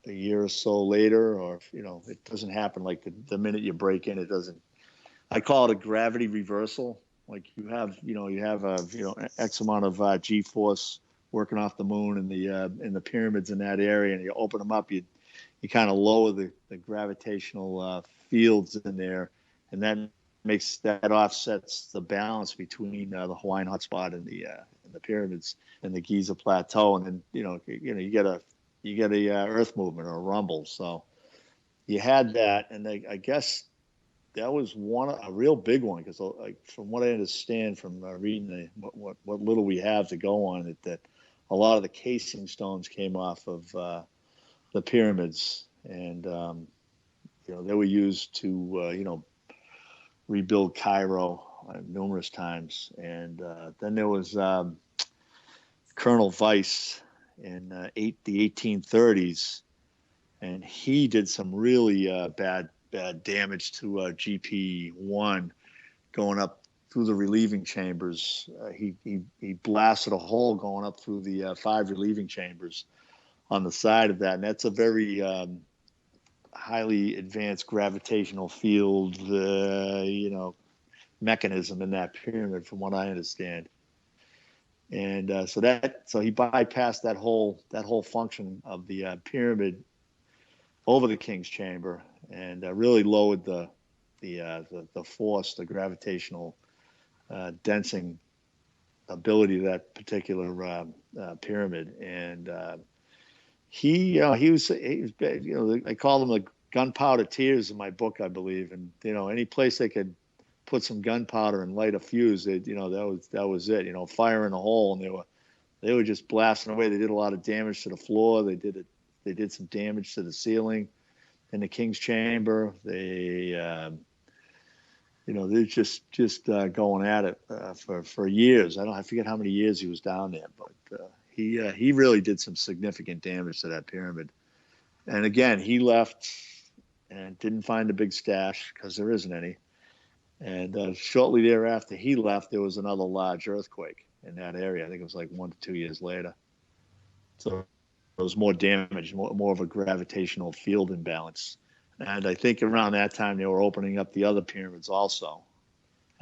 [SPEAKER 3] A year or so later, or it doesn't happen like the minute you break in. It doesn't. I call it a gravity reversal. Like you have X amount of G-force working off the moon and the pyramids in that area, and you open them up, you kind of lower the gravitational fields in there, and then that offsets the balance between the Hawaiian hotspot and the pyramids and the Giza plateau, and then you get a earth movement or a rumble. So you had that, and I guess that was a real big one, because from what I understand from reading what little we have to go on it, that a lot of the casing stones came off of the pyramids, and they were used to rebuild Cairo numerous times. And then there was Colonel Weiss in the 1830s, and he did some really bad damage to GP1 going up through the relieving chambers. He blasted a hole going up through the 5 relieving chambers on the side of that, and that's a very highly advanced gravitational field, mechanism in that pyramid, from what I understand. And so he bypassed that whole function of the pyramid over the King's Chamber, and really lowered the force, the gravitational densing ability of that particular pyramid. And he was I call them the gunpowder tears in my book, I believe. And any place they could put some gunpowder and light a fuse, that was it. Fire in a hole, and they were just blasting away. They did a lot of damage to the floor. They did some damage to the ceiling in the King's Chamber. They're just going at it for years. I forget how many years he was down there, but he really did some significant damage to that pyramid. And again, he left and didn't find a big stash, because there isn't any. And shortly thereafter he left, there was another large earthquake in that area. I think it was like 1 to 2 years later. So there was more damage, more of a gravitational field imbalance. And I think around that time they were opening up the other pyramids also.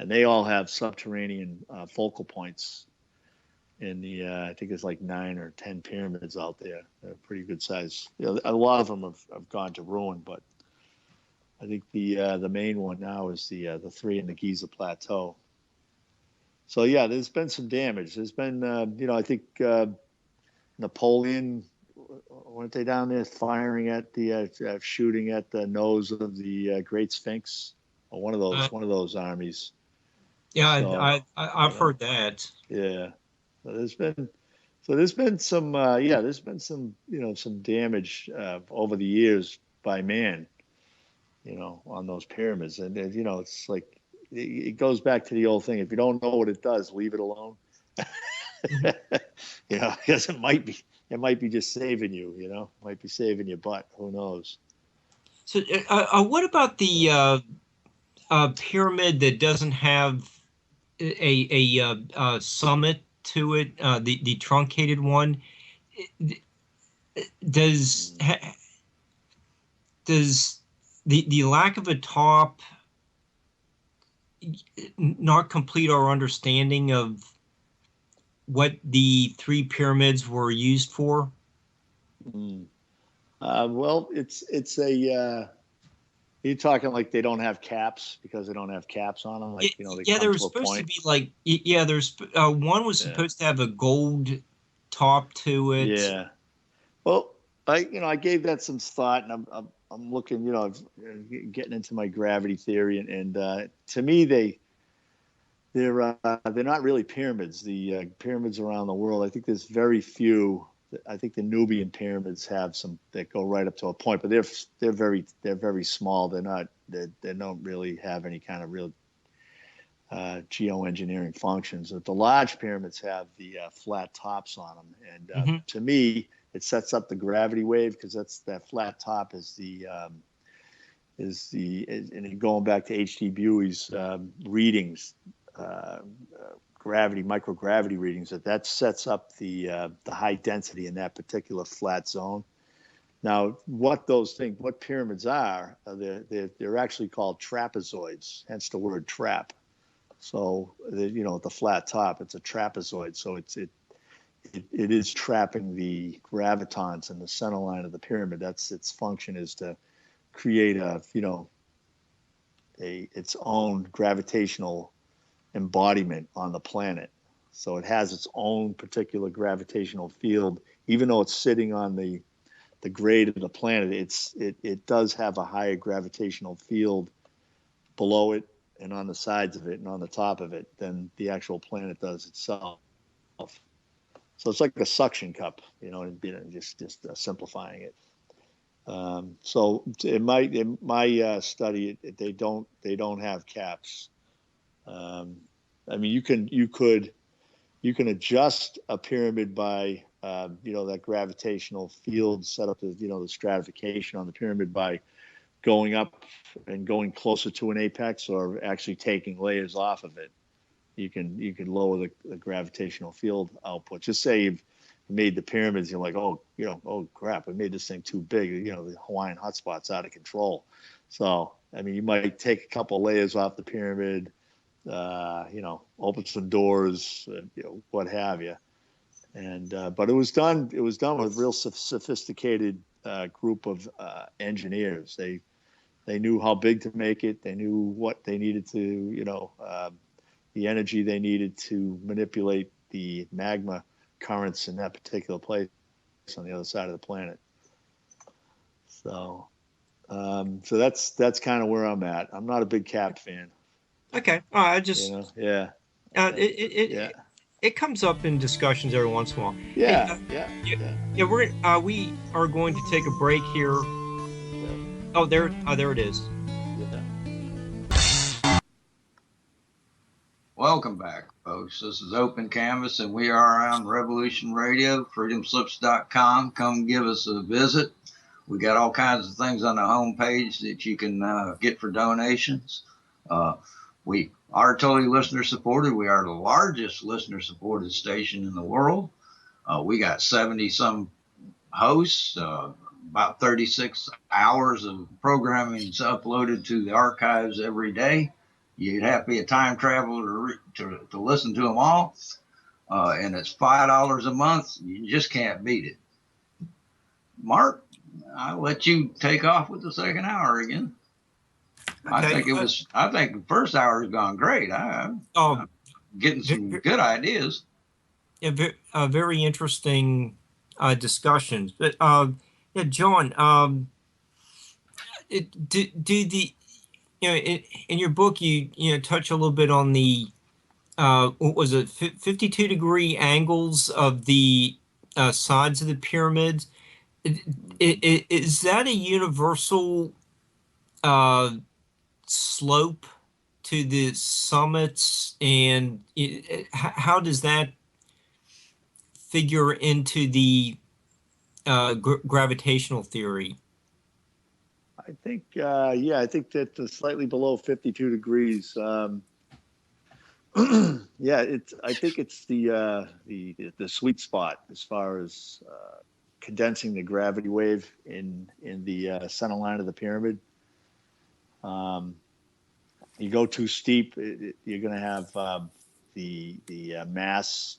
[SPEAKER 3] And they all have subterranean focal points in the, I think it's like 9 or 10 pyramids out there. They're pretty good size. A lot of them have gone to ruin, but I think the main one now is the 3 in the Giza Plateau. So yeah, there's been some damage. There's been, I think Napoleon, weren't they down there firing at the, shooting at the nose of the Great Sphinx, or one of those armies?
[SPEAKER 2] Yeah,
[SPEAKER 3] So,
[SPEAKER 2] I've heard that.
[SPEAKER 3] Yeah, so there's been some some damage over the years by man, on those pyramids. And it's like, it goes back to the old thing: if you don't know what it does, leave it alone. Because it might be just saving you. Might be saving your butt. Who knows?
[SPEAKER 2] So, what about the pyramid that doesn't have a summit to it, the truncated one? Does the lack of a top not complete our understanding of what the 3 pyramids were used for?
[SPEAKER 3] Well, it's a. You're talking like they don't have caps because they don't have caps on them, like they
[SPEAKER 2] there was
[SPEAKER 3] come to a
[SPEAKER 2] supposed to
[SPEAKER 3] point.
[SPEAKER 2] be like there's one was supposed to have a gold top to it.
[SPEAKER 3] Yeah. Well, I gave that some thought, and I'm looking, getting into my gravity theory, and to me they're not really pyramids. The pyramids around the world, I think there's very few. I think the Nubian pyramids have some that go right up to a point, but they're very small. They don't really have any kind of real geoengineering functions. The large pyramids have the flat tops on them, and to me, it sets up the gravity wave, because that flat top is and going back to H.D. Buey's readings, microgravity readings, that sets up the high density in that particular flat zone. Now, what pyramids are, they're actually called trapezoids, hence the word trap. So the flat top, it's a trapezoid. So it is trapping the gravitons in the center line of the pyramid. That's its function, is to create its own gravitational embodiment on the planet. So it has its own particular gravitational field, even though it's sitting on the grade of the planet. It does have a higher gravitational field below it and on the sides of it and on the top of it than the actual planet does itself. So it's like a suction cup, just simplifying it. So in my study, they don't have caps. I mean, you can adjust a pyramid by that gravitational field, set up the stratification on the pyramid by going up and going closer to an apex, or actually taking layers off of it. you can lower the gravitational field output. Just say you've made the pyramids, you're like, oh, oh crap, we made this thing too big. The Hawaiian hotspot's out of control. So, I mean, you might take a couple layers off the pyramid, open some doors, what have you. And but it was done with real sophisticated group of engineers. They knew how big to make it. They knew what they needed to, the energy they needed to manipulate the magma currents in that particular place on the other side of the planet. So, so that's kind of where I'm at. I'm not a big Cap fan.
[SPEAKER 2] Okay, I just
[SPEAKER 3] yeah.
[SPEAKER 2] It comes up in discussions every once in a while.
[SPEAKER 3] Yeah,
[SPEAKER 2] yeah. We are going to take a break here. Yeah. Oh, there it is.
[SPEAKER 3] Yeah.
[SPEAKER 1] Welcome back, folks. This is Open Canvas, and we are on Revolution Radio, freedomslips.com. Come give us a visit. We got all kinds of things on the homepage that you can get for donations. We are totally listener supported. We are the largest listener supported station in the world. We got 70 some hosts, about 36 hours of programming is uploaded to the archives every day. You'd have to be a time traveler to listen to them all. And it's $5 a month. You just can't beat it. Mark, I'll let you take off with the second hour again. Okay. I think the first hour has gone great. I'm getting some good ideas.
[SPEAKER 2] Yeah, very interesting discussions. But yeah, John, in your book you touch a little bit on the what was it, 52-degree angles of the sides of the pyramids. Is that a universal slope to the summits, and how does that figure into the gravitational theory?
[SPEAKER 3] I think I think that slightly below 52 degrees. I think it's the sweet spot as far as condensing the gravity wave in the center line of the pyramid. You go too steep, you're going to have the mass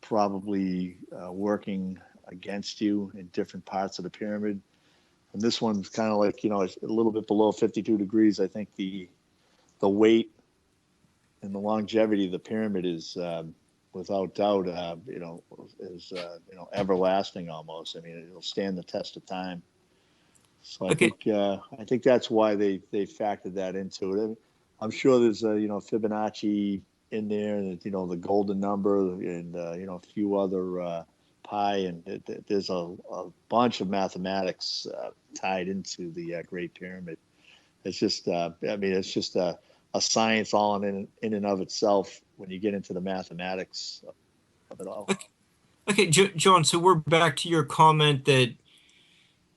[SPEAKER 3] probably working against you in different parts of the pyramid. And this one's kind of like, it's a little bit below 52 degrees. I think the weight and the longevity of the pyramid is without doubt, is everlasting almost. I mean, it'll stand the test of time. So I think that's why they factored that into it. I'm sure there's Fibonacci in there, and the golden number, and a few other pi, and there's a bunch of mathematics tied into the Great Pyramid. It's just it's just a science all in and of itself when you get into the mathematics of it all.
[SPEAKER 2] Okay, John. So we're back to your comment that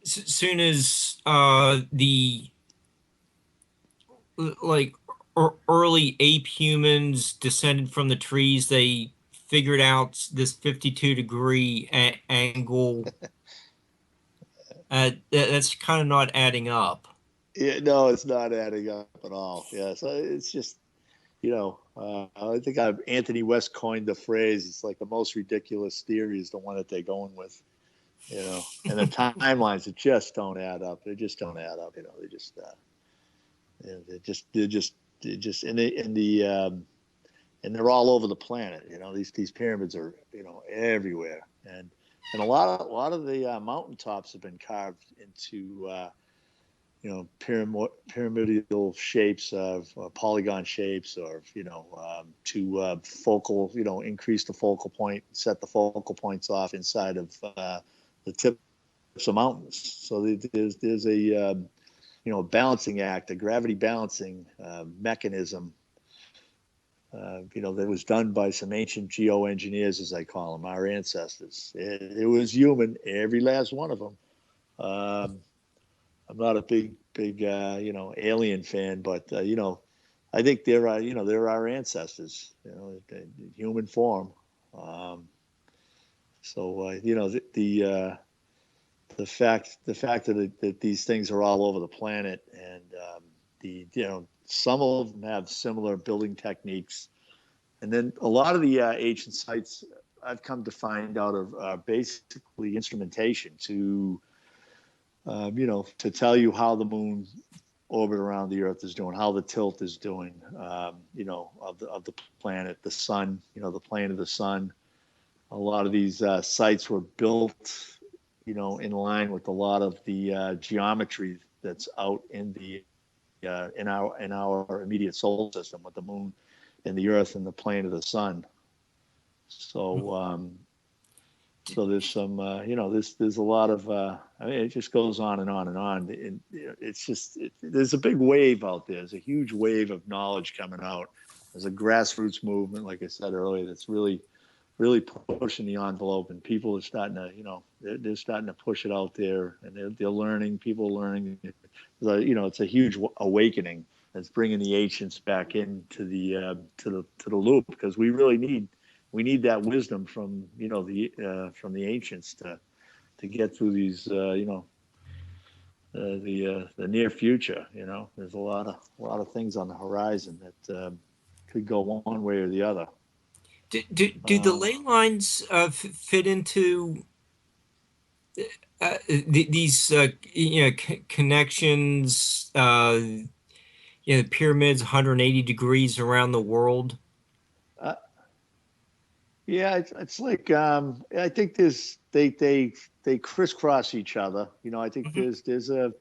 [SPEAKER 2] as soon as the early ape humans descended from the trees, they figured out this 52-degree angle. That's kind of not adding up.
[SPEAKER 3] Yeah, no, it's not adding up at all. Yeah, so it's just, I think Anthony West coined the phrase. It's like the most ridiculous theory is the one that they're going with. And the timelines that just don't add up. They just don't add up. And they're all over the planet. These pyramids are everywhere, and a lot of the mountaintops have been carved into pyramidal shapes of polygon shapes, or to focal, increase the focal point, set the focal points off inside of the tips of mountains. So there's a balancing act, a gravity balancing mechanism, that was done by some ancient geoengineers, as I call them, our ancestors. It was human, every last one of them. I'm not a big alien fan, but I I think they're they're our ancestors, in human form. The fact that these things are all over the planet, and some of them have similar building techniques, and then a lot of the ancient sites I've come to find out are basically instrumentation to to tell you how the moon orbit around the Earth is doing, how the tilt is doing, of the planet, the sun, the plane of the sun. A lot of these sites were built, in line with a lot of the geometry that's out in the in our immediate solar system, with the moon and the Earth and the plane of the sun. So so there's some there's a lot of it just goes on and on and on. And it's just there's a big wave out there. There's a huge wave of knowledge coming out. There's a grassroots movement, like I said earlier, that's really pushing the envelope, and people are starting to, they're starting to push it out there, and they're learning. People are learning. It's a huge awakening that's bringing the ancients back into the to the loop, because we really need that wisdom from from the ancients to get through these the near future. There's a lot of things on the horizon that could go one way or the other.
[SPEAKER 2] Do the ley lines fit into these connections? The pyramids 180 degrees around the world.
[SPEAKER 3] Yeah, it's like I think they crisscross each other. I think there's a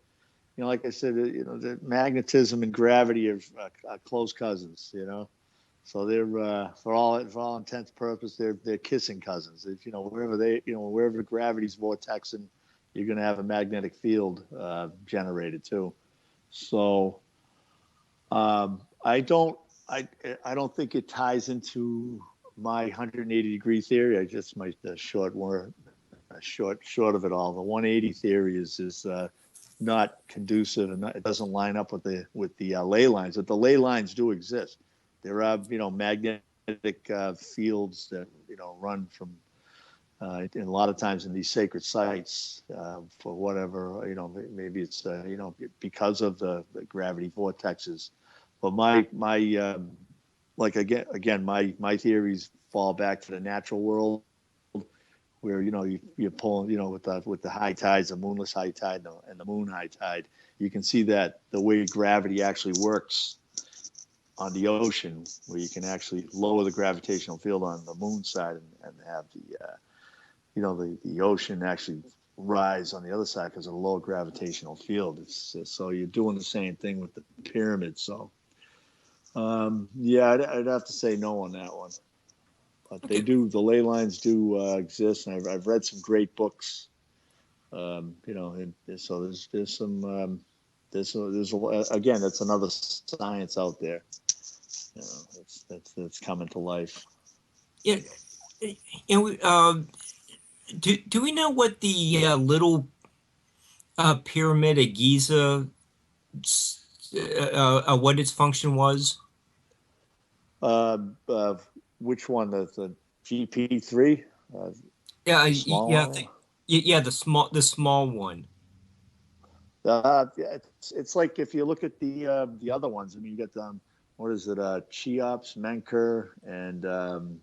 [SPEAKER 3] like I said, the magnetism and gravity are close cousins. So they're for all intents and purposes, they're kissing cousins. Wherever gravity's vortexing, you're going to have a magnetic field generated too. So I don't think it ties into my 180 degree theory. I just short of it all. The 180 theory is not conducive, and it doesn't line up with the ley lines. But the ley lines do exist. There are magnetic fields that run from and a lot of times in these sacred sites for whatever maybe it's because of the gravity vortexes. But my my theories fall back to the natural world, where you're pulling with the high tides, the moonless high tide and the moon high tide. You can see that the way gravity actually works on the ocean, where you can actually lower the gravitational field on the moon side and have the ocean actually rise on the other side because of the lower gravitational field. So you're doing the same thing with the pyramids. So I'd have to say no on that one. But okay. The ley lines do exist, and I've read some great books. And so there's some again, that's another science out there. That's coming to life.
[SPEAKER 2] Yeah, and do we know what the little pyramid at Giza, what its function was?
[SPEAKER 3] Which one? The GP3?
[SPEAKER 2] The small one.
[SPEAKER 3] It's like if you look at the other ones. I mean, you got what is it? Cheops, Menker, and God,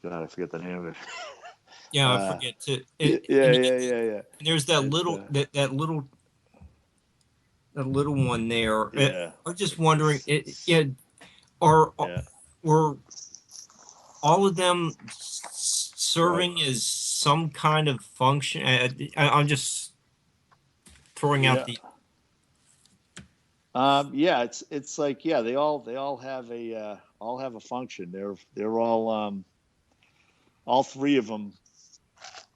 [SPEAKER 3] I forget the name of it.
[SPEAKER 2] Yeah, I forget too.
[SPEAKER 3] Yeah.
[SPEAKER 2] There's that little one there.
[SPEAKER 3] Yeah.
[SPEAKER 2] I'm just wondering. Were all of them serving as some kind of function? I'm just throwing out the.
[SPEAKER 3] It's like they all have a function. They're all three of them.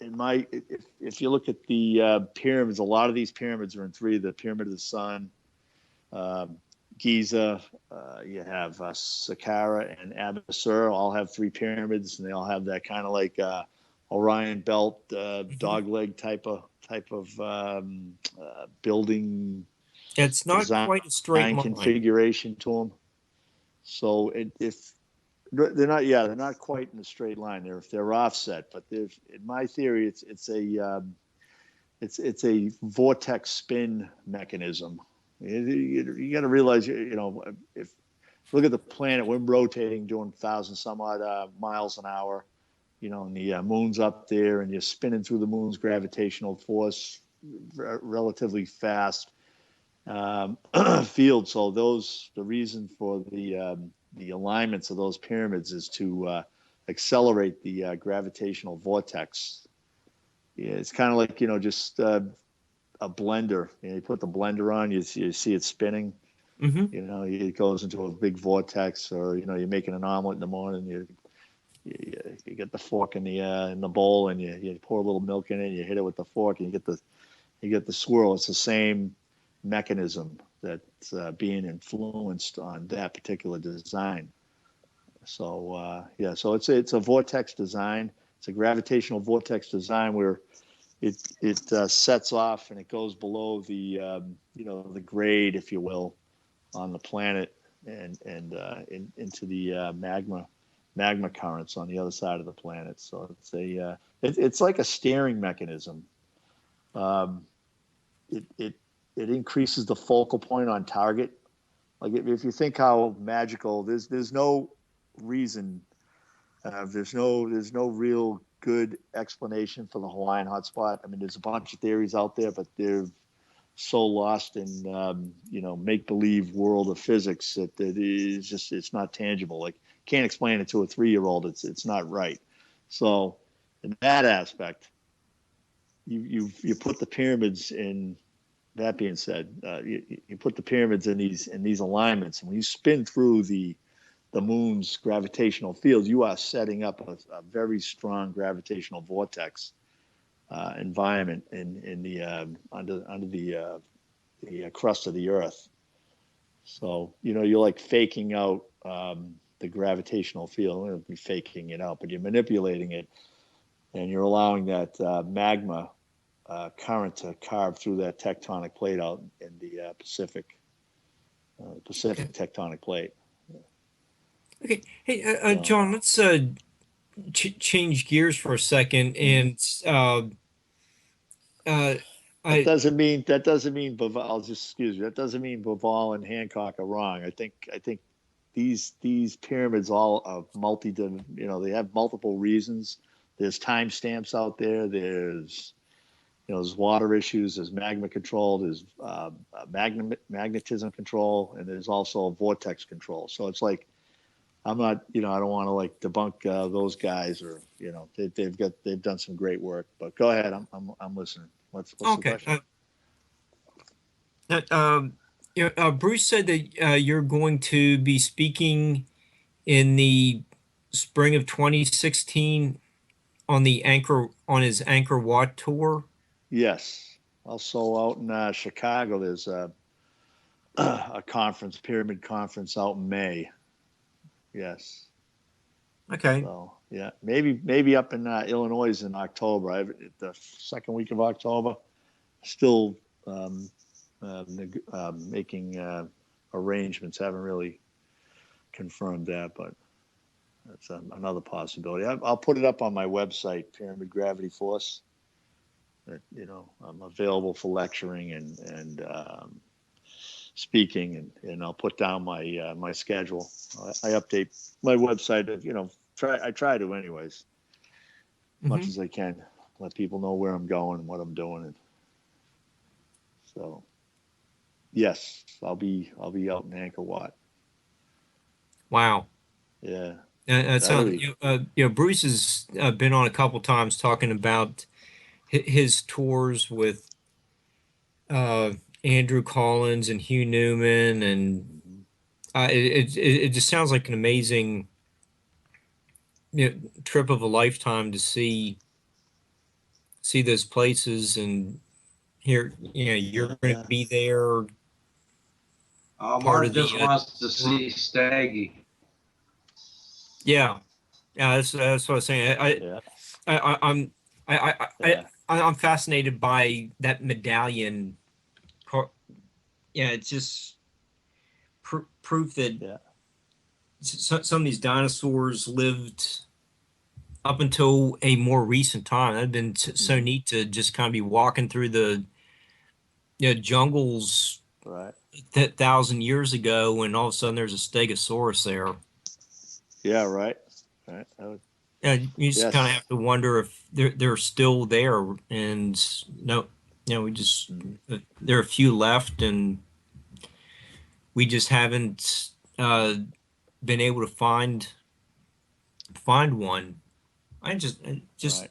[SPEAKER 3] If you look at the pyramids, a lot of these pyramids are in three: the Pyramid of the Sun, Giza, you have Saqqara and Abusir, all have three pyramids, and they all have that kind of like Orion belt, dogleg type of building
[SPEAKER 2] It's not
[SPEAKER 3] design
[SPEAKER 2] quite a straight line.
[SPEAKER 3] configuration to them. So if they're not, yeah, they're not quite in a straight line. They're offset, but in my theory, it's a vortex spin mechanism. You got to realize, if look at the planet, we're rotating, doing 1,000 some odd miles an hour, and the moon's up there, and you're spinning through the moon's gravitational force relatively fast field. So the reason for the alignments of those pyramids is to accelerate the gravitational vortex. Yeah, it's kind of like just a blender. You put the blender on, you see it spinning.
[SPEAKER 2] Mm-hmm.
[SPEAKER 3] It goes into a big vortex, or you're making an omelet in the morning. You get the fork in the bowl, and you pour a little milk in it, and you hit it with the fork, and you get the swirl. It's the same mechanism that's being influenced on that particular design. So so it's a vortex design. It's a gravitational vortex design where it sets off and it goes below the the grade, if you will, on the planet and into the magma currents on the other side of the planet. So it's like a steering mechanism. It increases the focal point on target. Like if you think how magical, there's no reason, there's no real good explanation for the Hawaiian hotspot. I mean, there's a bunch of theories out there, but they're so lost in make believe world of physics that it's not tangible. Like, can't explain it to a 3-year-old. It's not right. So in that aspect, you put the pyramids in. That being said, you put the pyramids in these alignments, and when you spin through the moon's gravitational field, you are setting up a very strong gravitational vortex environment in the under the crust of the Earth. So you're like faking out the gravitational field. You'll be faking it out, but you're manipulating it, and you're allowing that magma current to carve through that tectonic plate out in the Pacific tectonic plate.
[SPEAKER 2] Okay. Hey, John, let's change gears for a second, and
[SPEAKER 3] that doesn't mean I'll just excuse me. That doesn't mean Bhavall and Hancock are wrong. I think these pyramids all are they have multiple reasons. There's timestamps out there. There's water issues, there's magma control, there's magnetism control, and there's also vortex control. So it's like, I'm not, I don't want to like debunk those guys, or they've done some great work. But go ahead, I'm listening. What's
[SPEAKER 2] okay.
[SPEAKER 3] the question?
[SPEAKER 2] Bruce said that you're going to be speaking in the spring of 2016 on his Anchor Wat tour.
[SPEAKER 3] Yes. Also out in Chicago, there's a pyramid conference out in May. Yes.
[SPEAKER 2] Okay.
[SPEAKER 3] So yeah, maybe up in Illinois in October. The second week of October. Still making arrangements. Haven't really confirmed that, but that's another possibility. I'll put it up on my website, Pyramid Gravity Force. That I'm available for lecturing and speaking, and I'll put down my schedule. I update my website. I try to anyways, as much as I can, let people know where I'm going and what I'm doing. And so, yes, I'll be out in Angkor Wat.
[SPEAKER 2] Wow.
[SPEAKER 3] Yeah.
[SPEAKER 2] That sounds. Bruce has been on a couple times talking about his tours with Andrew Collins and Hugh Newman, and it just sounds like an amazing trip of a lifetime to see those places. And here, you're going to be there.
[SPEAKER 1] Mark just wants to see Staggy.
[SPEAKER 2] Yeah, that's what I was saying. I'm fascinated by that medallion yeah, it's just proof that
[SPEAKER 3] Yeah.
[SPEAKER 2] some of these dinosaurs lived up until a more recent time. That'd been so
[SPEAKER 3] Hmm.
[SPEAKER 2] neat to just kind of be walking through the jungles
[SPEAKER 3] Right.
[SPEAKER 2] that 1,000 years ago, and all of a sudden there's a stegosaurus there.
[SPEAKER 3] Yeah. Right. Right. That would,
[SPEAKER 2] You just kind of
[SPEAKER 3] yes.
[SPEAKER 2] have to wonder if they're still there, and no, we just
[SPEAKER 3] Mhm.
[SPEAKER 2] there are a few left, and we just haven't been able to find one. I
[SPEAKER 3] Right.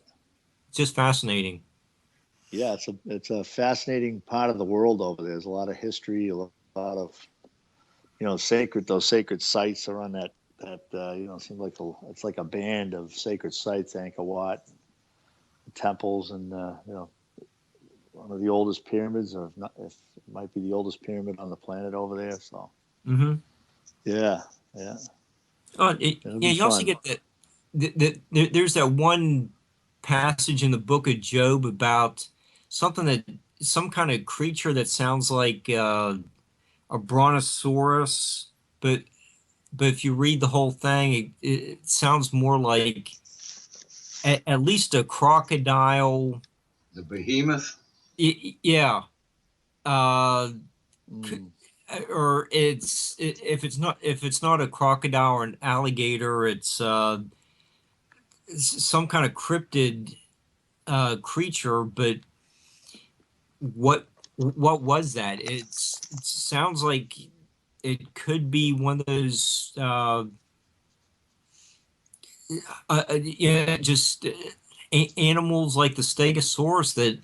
[SPEAKER 2] just fascinating.
[SPEAKER 3] Yeah. It's a fascinating part of the world over there. There's a lot of history, a lot of sacred those sacred sites are on that seems like it's like a band of sacred sites, Angkor Wat, temples, and one of the oldest pyramids, or if it might be the oldest pyramid on the planet over there. So
[SPEAKER 2] Hmm.
[SPEAKER 3] yeah, yeah, it'll
[SPEAKER 2] Yeah,
[SPEAKER 3] be
[SPEAKER 2] you also
[SPEAKER 3] fun.
[SPEAKER 2] get there's that one passage in the book of Job about some kind of creature that sounds like a brontosaurus, but if you read the whole thing, it sounds more like at least a crocodile.
[SPEAKER 1] The behemoth.
[SPEAKER 2] Yeah, uh,
[SPEAKER 3] Mm,
[SPEAKER 2] or if it's not a crocodile or an alligator, it's some kind of cryptid creature. But what was that? It sounds like it could be one of those yeah, just animals like the stegosaurus that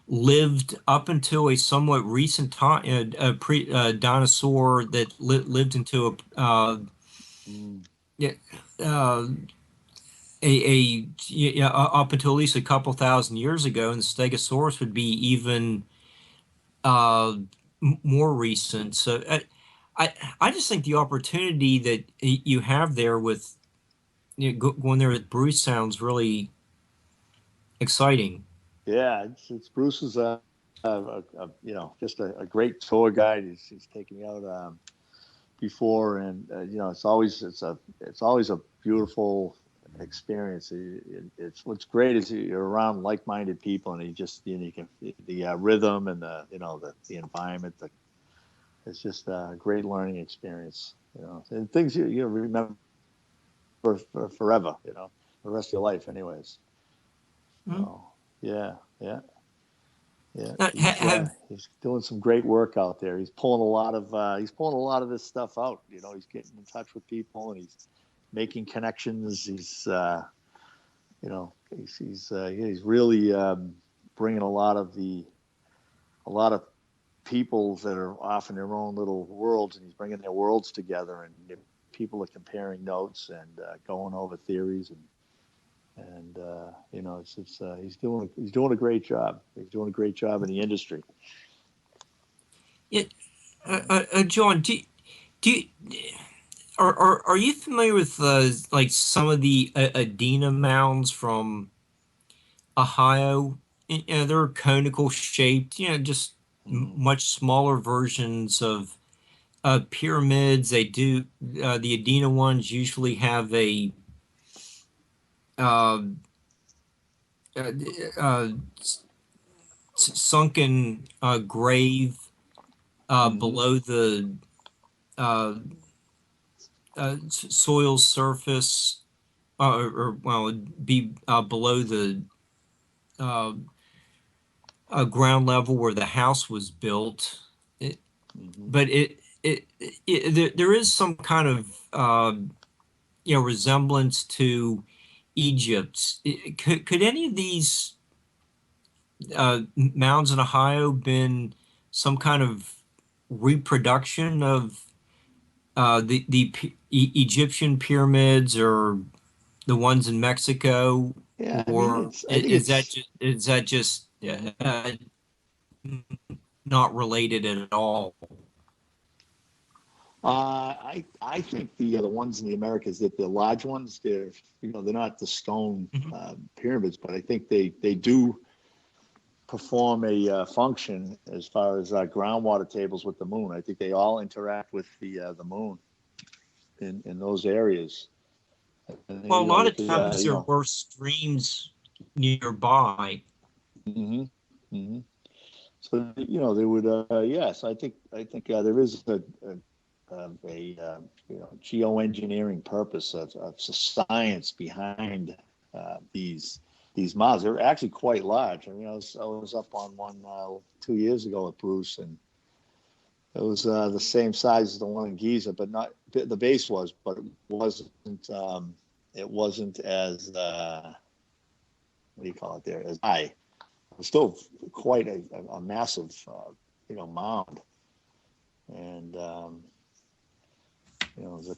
[SPEAKER 2] lived up until a somewhat recent time, a pre dinosaur that lived into
[SPEAKER 3] mm,
[SPEAKER 2] yeah, uh, yeah, up until at least a couple thousand years ago, and the stegosaurus would be even uh, more recent. So I I just think the opportunity that you have there with going there with Bruce sounds really exciting.
[SPEAKER 3] yeah, it's Bruce is just a great tour guide. He's taken me out before, and it's always a beautiful experience. It's what's great is you're around like-minded people, and you can the rhythm and the environment. It's just a great learning experience. And things you remember for forever. The rest of your life, anyways.
[SPEAKER 2] Mhm.
[SPEAKER 3] So yeah, yeah. Yeah,
[SPEAKER 2] Have
[SPEAKER 3] he's doing some great work out there. He's pulling a lot of this stuff out. He's getting in touch with people, and he's making connections. He's really bringing a lot of people that are off in their own little worlds, and he's bringing their worlds together, and people are comparing notes and going over theories, and he's doing a great job. He's doing a great job in the industry.
[SPEAKER 2] it, John, do you, are you familiar with like some of the Adena mounds from Ohio? They're conical shaped, just
[SPEAKER 3] Mm.
[SPEAKER 2] much smaller versions of pyramids. They do the Adena ones usually have a uh, uh, uh, sunken grave
[SPEAKER 3] Mm-hmm.
[SPEAKER 2] below the uh, soil surface, well, it'd be below the uh, ground level where the house was built. It,
[SPEAKER 3] Mm-hmm.
[SPEAKER 2] but there is some kind of resemblance to Egypt. Could any of these mounds in Ohio been some kind of reproduction of Egyptian pyramids or the ones in Mexico,
[SPEAKER 3] Yeah, I mean,
[SPEAKER 2] or
[SPEAKER 3] I think it's.
[SPEAKER 2] is that just
[SPEAKER 3] Mhm.
[SPEAKER 2] not related at all?
[SPEAKER 3] I think the ones in the Americas, that the large ones, they're not the stone
[SPEAKER 2] Mhm.
[SPEAKER 3] pyramids, but I think they do perform a function as far as groundwater tables with the moon. I think they all interact with the moon in those areas. And,
[SPEAKER 2] Well, a
[SPEAKER 3] you know,
[SPEAKER 2] lot
[SPEAKER 3] with
[SPEAKER 2] of
[SPEAKER 3] the
[SPEAKER 2] times there were streams nearby.
[SPEAKER 3] mm-hmm, mm-hmm. So you know, they would. Yes, I think there is a geoengineering purpose of science behind these mounds. They're actually quite large. I mean, I was up on one 2 years ago with Bruce, and it was the same size as the one in Giza, but not the base was, but it wasn't as what do you call it there, as high. It was still quite a massive mound, and the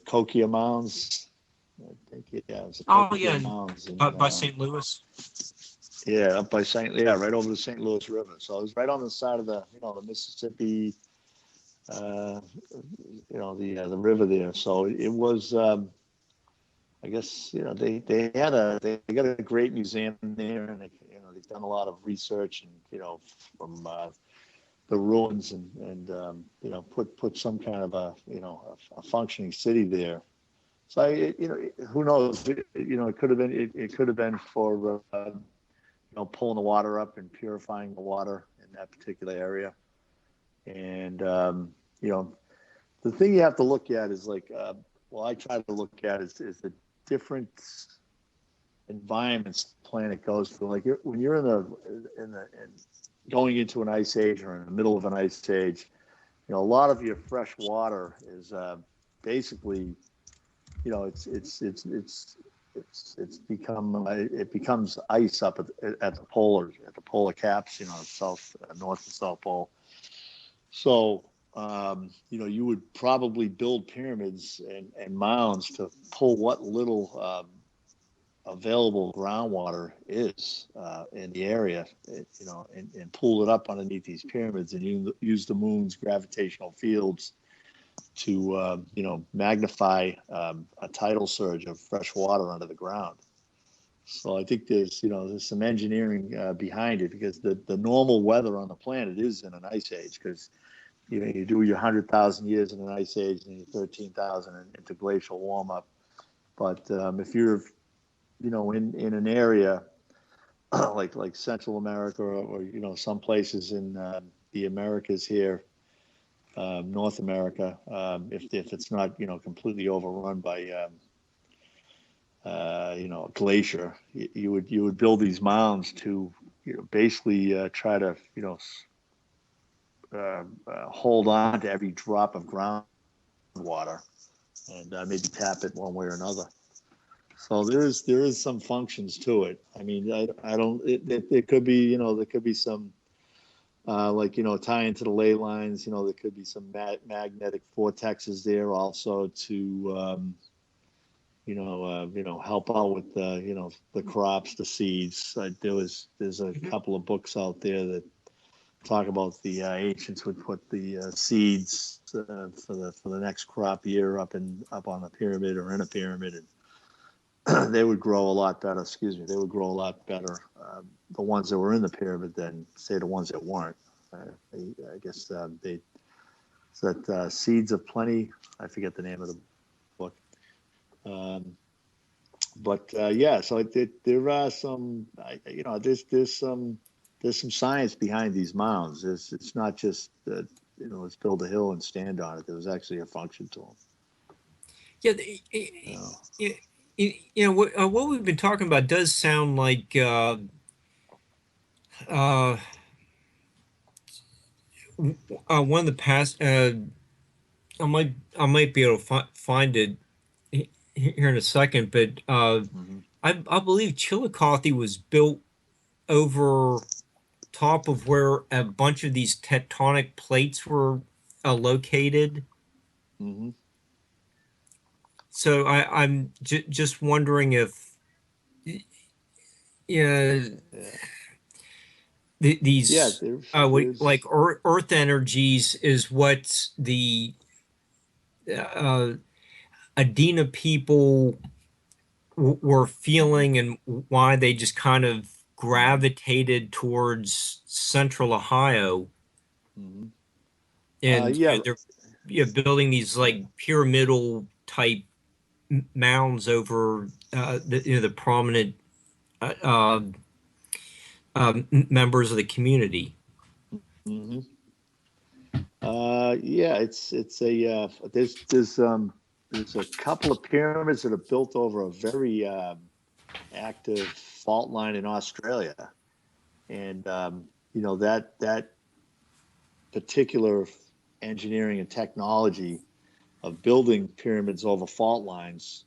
[SPEAKER 3] Kokia mounds. I think it was the
[SPEAKER 2] Oh
[SPEAKER 3] Kokia
[SPEAKER 2] yeah,
[SPEAKER 3] mounds, and
[SPEAKER 2] by St. Louis.
[SPEAKER 3] yeah, up by right over the St. Louis River. So it was right on the side of the Mississippi, the river there. So it was. I guess they got a great museum there, and they've done a lot of research, and from the ruins, and put some kind of a functioning city there. So who knows? It could have been for pulling the water up and purifying the water in that particular area. And the thing you have to look at is I try to look at is the different environments the planet goes through. Like when you're in going into an ice age or in the middle of an ice age, a lot of your fresh water is basically, it becomes ice up at the polar caps, north and south pole. So you would probably build pyramids and mounds to pull what little available groundwater is in the area, and pull it up underneath these pyramids, and use the moon's gravitational fields to magnify a tidal surge of fresh water under the ground. So I think there's some engineering behind it, because the normal weather on the planet is in an ice age, because you do your 100,000 years in an ice age and your 13,000 into glacial warm up. But if you're in an area like Central America, or some places in the Americas here, North America, if it's not completely overrun by a glacier, you would build these mounds to basically try to hold on to every drop of groundwater, and maybe tap it one way or another. So there is some functions to it. I mean, I don't. It could be there could be some tie into the ley lines. There could be some magnetic vortexes there also to help out with the crops, the seeds. There's a couple of books out there that talk about the ancients would put the seeds for the next crop year up on a pyramid or in a pyramid, and they would grow a lot better. They would grow a lot better, the ones that were in the pyramid, than say the ones that weren't. I guess that Seeds of Plenty. I forget the name of the book. So there are some, there's some science behind these mounds. It's not just let's build a hill and stand on it. There was actually a function to them.
[SPEAKER 2] Yeah, what we've been talking about does sound like one of the past. I might be able to find it here in a second, but I believe Chillicothe was built over top of where a bunch of these tectonic plates were located.
[SPEAKER 3] Mm-hmm.
[SPEAKER 2] So I'm just wondering if these like Earth energies is what the Adena people were feeling, and why they just kind of gravitated towards central Ohio,
[SPEAKER 3] Mm-hmm.
[SPEAKER 2] and
[SPEAKER 3] Yeah.
[SPEAKER 2] they're building these like pyramidal type mounds over the prominent uh, members of the community.
[SPEAKER 3] Mm-hmm. Yeah, it's a there's a couple of pyramids that are built over a very active fault line in Australia, and that particular engineering and technology of building pyramids over fault lines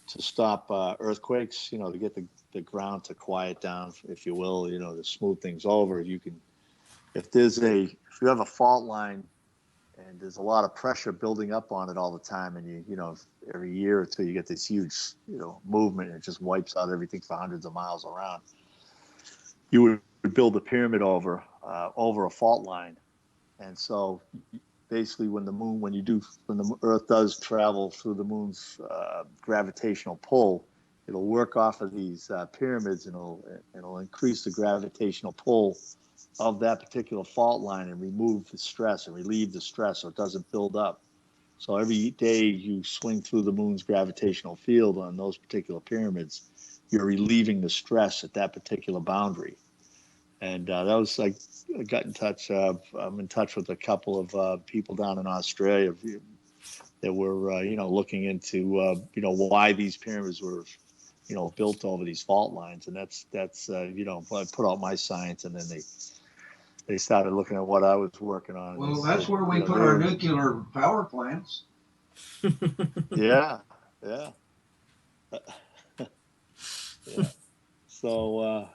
[SPEAKER 3] to stop earthquakes, to get the ground to quiet down, if you will, to smooth things over. If you have a fault line and there's a lot of pressure building up on it all the time, and every year or two you get this huge movement, and it just wipes out everything for hundreds of miles around. You would build a pyramid over a fault line, and so basically when the Earth does travel through the moon's gravitational pull, it'll work off of these pyramids, and it'll increase the gravitational pull of that particular fault line and remove the stress and relieve the stress so it doesn't build up. So every day you swing through the moon's gravitational field on those particular pyramids, you're relieving the stress at that particular boundary. And that was like, I got in touch. I'm in touch with a couple of people down in Australia that were, looking into, why these pyramids were, built over these fault lines. And that's I put out my science, and then they started looking at what I was working on.
[SPEAKER 1] Well, that's where we put our nuclear power plants.
[SPEAKER 3] Yeah. Yeah. Yeah. So,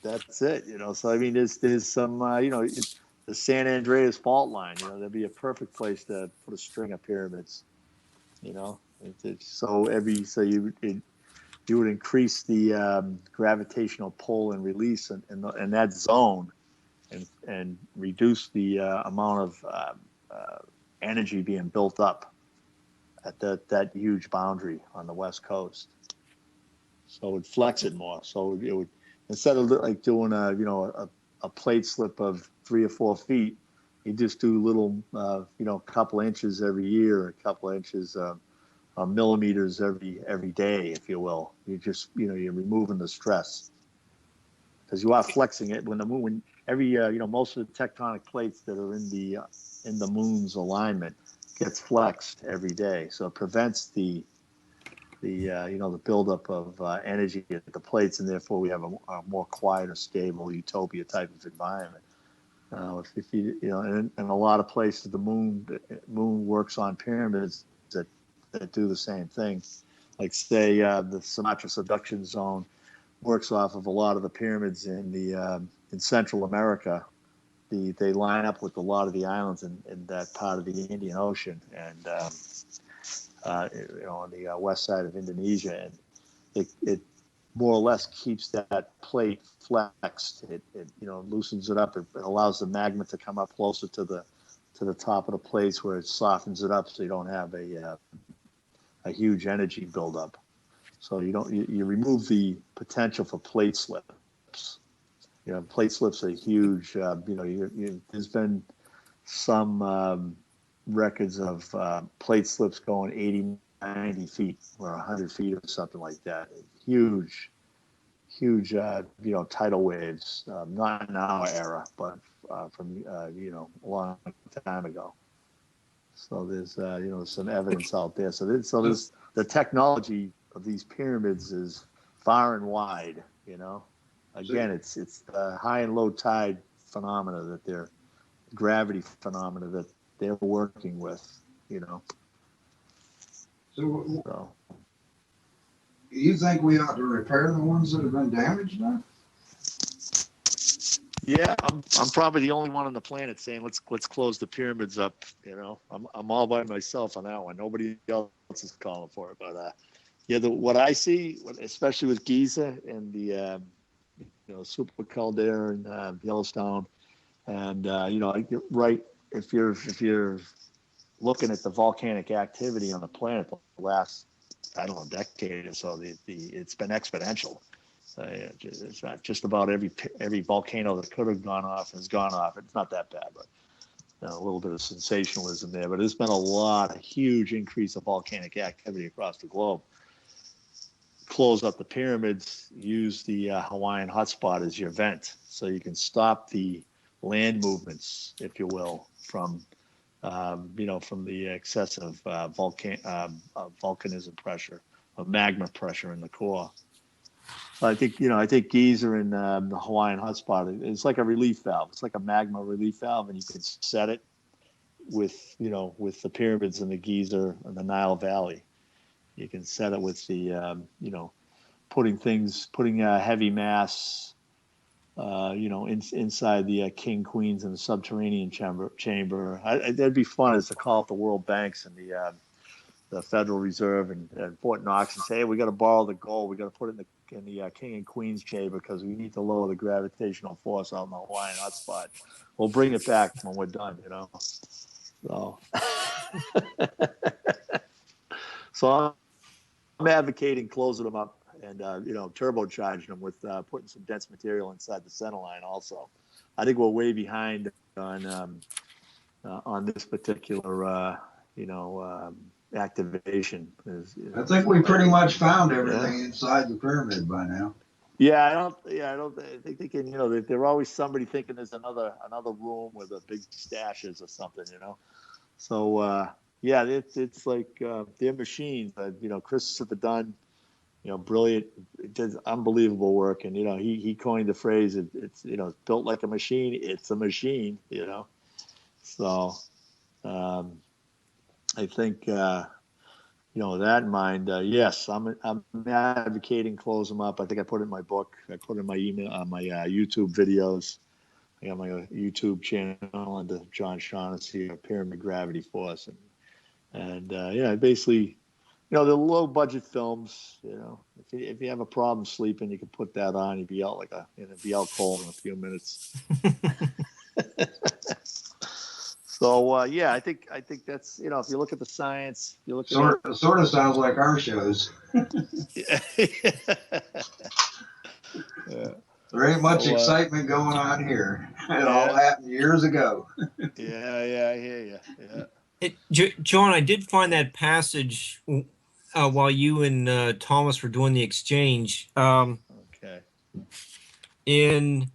[SPEAKER 3] that's it, So, I mean, there's some, the San Andreas fault line, that'd be a perfect place to put a string of pyramids, So you would increase the gravitational pull and release in that zone, and reduce the amount of energy being built up at that huge boundary on the West Coast. So it would flex it more. So it would, instead of like doing a plate slip of 3 or 4 feet, you just do little couple inches every year, a couple inches millimeters every day, if you will. You just you're removing the stress, because you are flexing it when every most of the tectonic plates that are in the moon's alignment gets flexed every day, so it prevents the buildup of energy at the plates, and therefore we have a more quiet or stable utopia type of environment. If you in a lot of places, the moon works on pyramids that do the same thing. Like say the Sumatra subduction zone works off of a lot of the pyramids in Central America. They line up with a lot of the islands in that part of the Indian Ocean, and on the west side of Indonesia, and it more or less keeps that plate flexed. It loosens it up. It allows the magma to come up closer to the top of the plates, where it softens it up, so you don't have a huge energy buildup. So you remove the potential for plate slips. Plate slips are huge. There's been some records of plate slips going 80, 90 feet or 100 feet or something like that. Huge tidal waves, not in our era, but from a long time ago. So there's some evidence out there. So there's the technology of these pyramids is far and wide. Again, it's the high and low tide phenomena that gravity phenomena that they're working with.
[SPEAKER 1] So you think we ought to repair the ones that have been damaged now?
[SPEAKER 3] Yeah, I'm probably the only one on the planet saying let's close the pyramids up. I'm all by myself on that one. Nobody else is calling for it. But what I see, especially with Giza and the super caldera and Yellowstone, and right, if you're looking at the volcanic activity on the planet the last, I don't know, decade or so, it's been exponential. It's not just about every volcano that could have gone off has gone off. It's not that bad, but a little bit of sensationalism there. But there's been a huge increase of volcanic activity across the globe. Close up the pyramids, use the Hawaiian hotspot as your vent, so you can stop the land movements, if you will, from from the excessive volcanism pressure, of magma pressure in the core. So I think geyser in the Hawaiian hotspot, it's like a relief valve. It's like a magma relief valve, and you can set it with the pyramids and the geyser and the Nile Valley. You can set it with the putting heavy mass inside the king, queens, and the subterranean chamber. That'd be fun, is to call up the World Banks and the Federal Reserve and Fort Knox and say, hey, we got to borrow the gold. We got to put it in the king and queen's chamber because we need to lower the gravitational force out in the Hawaiian hotspot. We'll bring it back when we're done, So, so I'm advocating closing them up and turbocharging them with putting some dense material inside the center line. Also, I think we're way behind on this particular activation.
[SPEAKER 1] I think we pretty much found everything inside the pyramid by now.
[SPEAKER 3] I don't think they can. There's always somebody thinking there's another room where the big stash is or something. So it's like their machines. Christopher Dunn, brilliant, does unbelievable work, and he coined the phrase. It's built like a machine. It's a machine. So I think that in mind, yes, I'm advocating close them up. I think I put it in my book. I put it in my email, my YouTube videos. I got my YouTube channel under John Shaughnessy, Pyramid Gravity Force, and basically, the low budget films. If you have a problem sleeping, you can put that on. You'd be out be out cold in a few minutes. So I think that's if you look at the science, you look at
[SPEAKER 1] sort of sounds like our shows.
[SPEAKER 3] Yeah.
[SPEAKER 1] There ain't much excitement going on here. It all happened years ago.
[SPEAKER 3] I hear you.
[SPEAKER 2] John, I did find that passage while you and Thomas were doing the exchange.
[SPEAKER 3] Okay.
[SPEAKER 2] In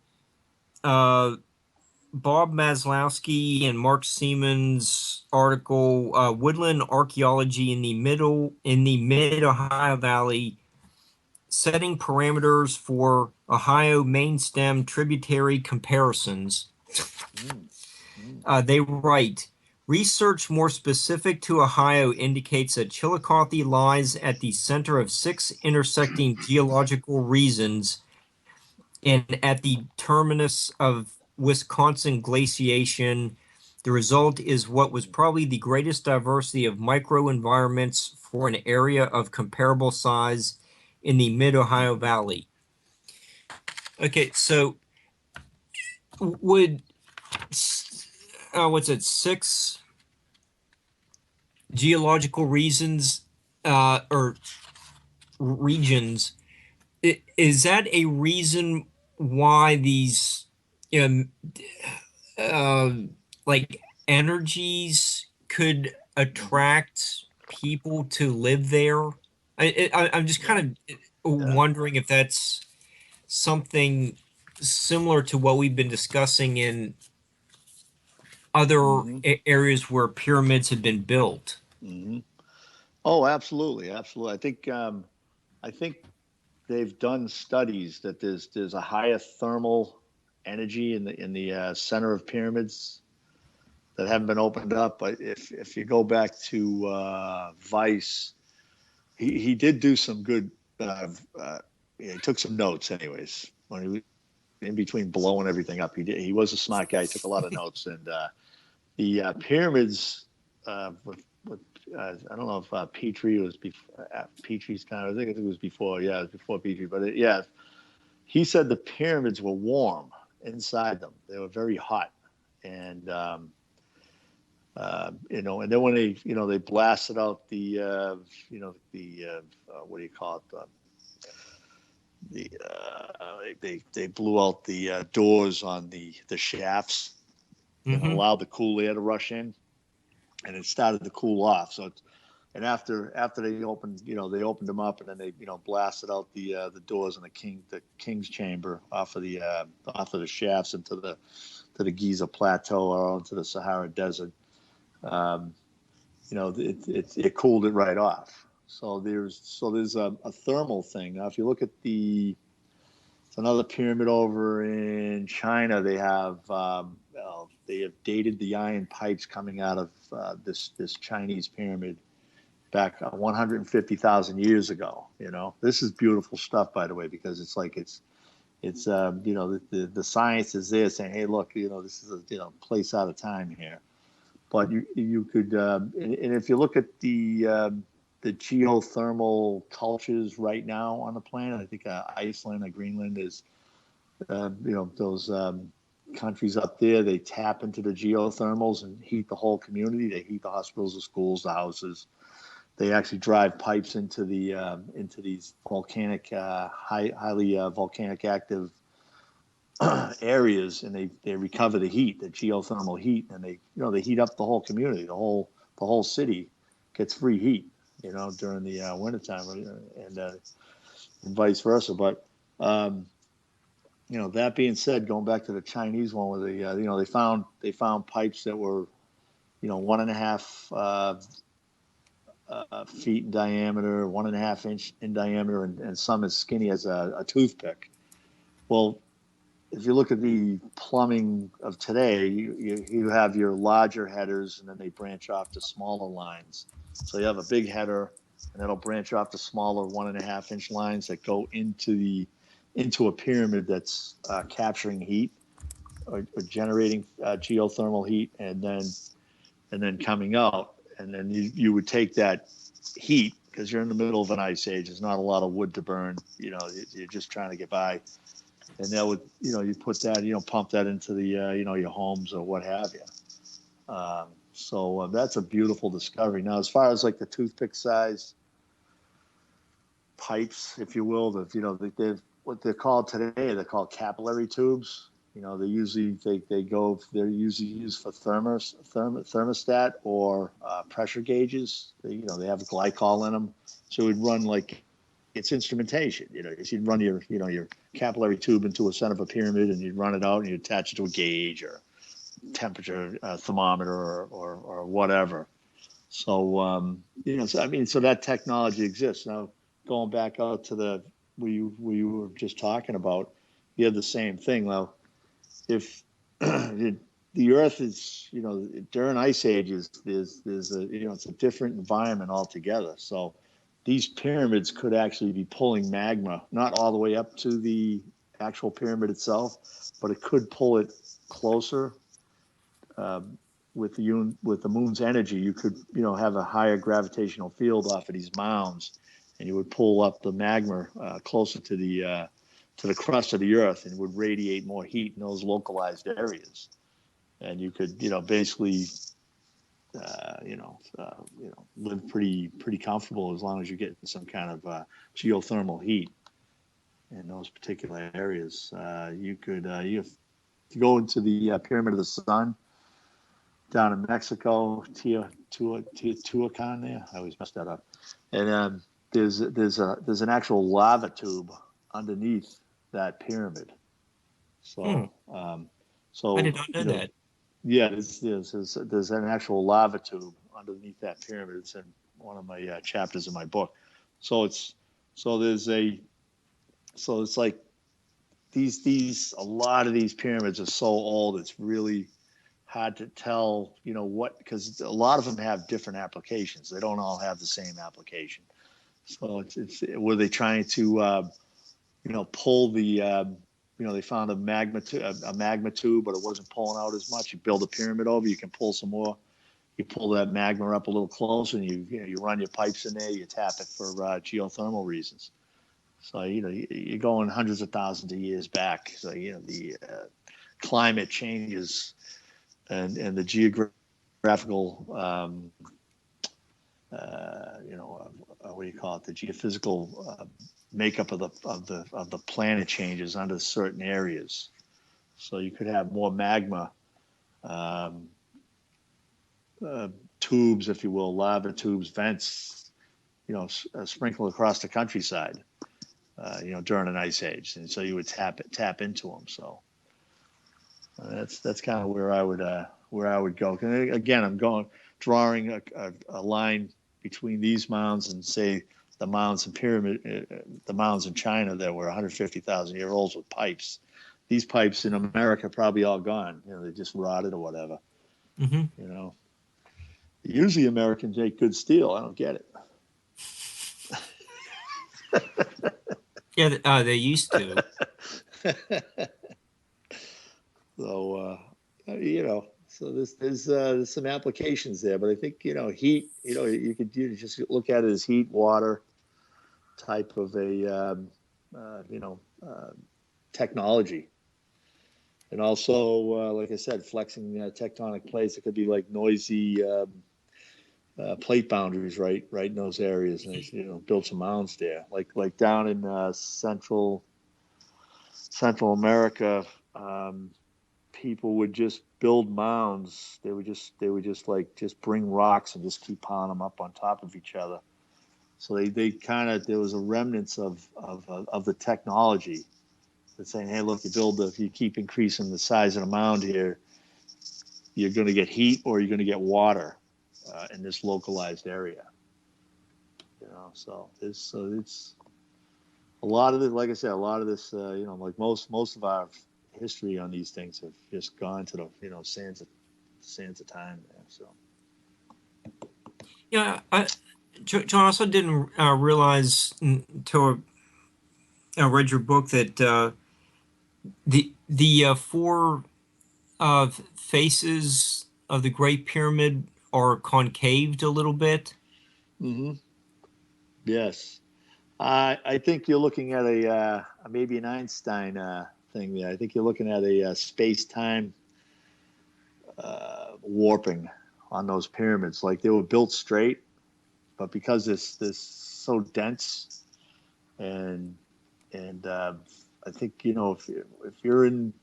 [SPEAKER 2] Bob Maslowski and Mark Seaman's article, "Woodland Archaeology in the Mid-Ohio Valley: Setting Parameters for Ohio Main Stem Tributary Comparisons," they write, "Research more specific to Ohio indicates that Chillicothe lies at the center of 6 intersecting geological regions and at the terminus of Wisconsin glaciation. The result is what was probably the greatest diversity of microenvironments for an area of comparable size in the Mid-Ohio Valley." Okay, so would 6 geological reasons or regions, is that a reason why these like energies could attract people to live there? I'm just kind of wondering if that's something similar to what we've been discussing in other areas where pyramids have been built.
[SPEAKER 3] Oh, absolutely. I think they've done studies that there's a higher thermal energy in the center of pyramids that haven't been opened up. But if you go back to Vice, he did do some good. He took some notes, anyways, when he was in between blowing everything up. He was a smart guy. He took a lot of notes, and the pyramids. I don't know if Petrie was before Petrie's time. I think it was before. Yeah, it was before Petrie. But he said the pyramids were warm inside them. They were very hot, and and then when they blasted out the what do you call it? they blew out the doors on the shafts and
[SPEAKER 2] Mm-hmm.
[SPEAKER 3] allowed the cool air to rush in, and it started to cool off. So and after they opened, they opened them up, and then they, blasted out the doors in the king's chamber off of the shafts into the Giza Plateau or into the Sahara Desert. It cooled it right off. So there's a thermal thing. Now, if you look at it's another pyramid over in China, they have dated the iron pipes coming out of this Chinese pyramid back 150,000 years ago. This is beautiful stuff, by the way, because it's the science is there saying, hey, look, this is a place out of time here. But you could, and if you look at the geothermal cultures right now on the planet, I think Iceland or Greenland is, those countries up there, they tap into the geothermals and heat the whole community. They heat the hospitals, the schools, the houses. They actually drive pipes into these volcanic, highly volcanic active areas, and they recover the heat, the geothermal heat, and they heat up the whole community. The whole city gets free heat, during the wintertime, and vice versa. But that being said, going back to the Chinese one, where they found pipes that were 1.5 feet in diameter, 1.5 inch in diameter, and some as skinny as a toothpick. Well, if you look at the plumbing of today, you have your larger headers, and then they branch off to smaller lines. So you have a big header, and it'll branch off to smaller 1.5 inch lines that go into a pyramid that's capturing heat or generating geothermal heat, and then coming out. And then you would take that heat, because you're in the middle of an ice age. There's not a lot of wood to burn. You're just trying to get by. And that would, you put that, pump that into the, your homes or what have you. So that's a beautiful discovery. Now, as far as like the toothpick size pipes, if you will, what they're called today, they're called capillary tubes. They're usually used for thermostat or pressure gauges. They have glycol in them, so we'd run like it's instrumentation. You'd run your capillary tube into a center of a pyramid, and you'd run it out, and you attach it to a gauge or temperature thermometer or whatever. So so that technology exists. Now, going back out to where you were just talking about, you have the same thing. Now, if the Earth is, during ice ages, there's it's a different environment altogether. So these pyramids could actually be pulling magma, not all the way up to the actual pyramid itself, but it could pull it closer. With the moon's energy, you could have a higher gravitational field off of these mounds, and you would pull up the magma closer to the crust of the Earth, and would radiate more heat in those localized areas. And you could basically live pretty comfortable as long as you're getting some kind of geothermal heat in those particular areas. You go into the Pyramid of the Sun down in Mexico, Teotihuacan there. I always mess that up. And there's an actual lava tube underneath that pyramid. So
[SPEAKER 2] I did not know that.
[SPEAKER 3] Yeah, there's an actual lava tube underneath that pyramid. It's in one of my chapters in my book. So it's like these a lot of these pyramids are so old, it's really hard to tell because a lot of them have different applications. They don't all have the same application. So it's were they trying to pull the they found a magma tube, but it wasn't pulling out as much. You build a pyramid over, you can pull some more. You pull that magma up a little closer, and you run your pipes in there. You tap it for geothermal reasons. So you're going hundreds of thousands of years back. So the climate changes and the geographical what do you call it? The geophysical makeup of the planet changes under certain areas. So you could have more magma tubes, if you will, lava tubes, vents, sprinkled across the countryside, during an ice age, and so you would tap into them. So that's kind of where I would go. And again, I'm drawing a line between these mounds and say the mounds and the mounds in China that were 150,000 years old with pipes. These pipes in America are probably all gone. They just rotted or whatever.
[SPEAKER 2] Mm-hmm.
[SPEAKER 3] Usually Americans make good steel. I don't get it.
[SPEAKER 2] Yeah, they used to.
[SPEAKER 3] So so there's some applications there, but I think heat. You could just look at it as heat, water type of a technology, and also like I said, flexing tectonic plates. It could be like noisy plate boundaries right in those areas, and build some mounds there, like down in Central America. People would just build mounds. They would just bring rocks and just keep piling them up on top of each other. So they kind of, there was a remnants of the technology that's saying, hey, look, if you keep increasing the size of the mound here, you're going to get heat or you're going to get water in this localized area. So it's a lot of this, like I said, a lot of this, like most of our history on these things have just gone to the sands of time there. So
[SPEAKER 2] Yeah, John, I also didn't realize until I read your book that the four faces of the Great Pyramid are concaved a little bit.
[SPEAKER 3] Mm-hmm. Yes, I think you're looking at a maybe an Einstein thing there. I think you're looking at a space-time warping on those pyramids. Like they were built straight, but because this so dense, and I think if you're in,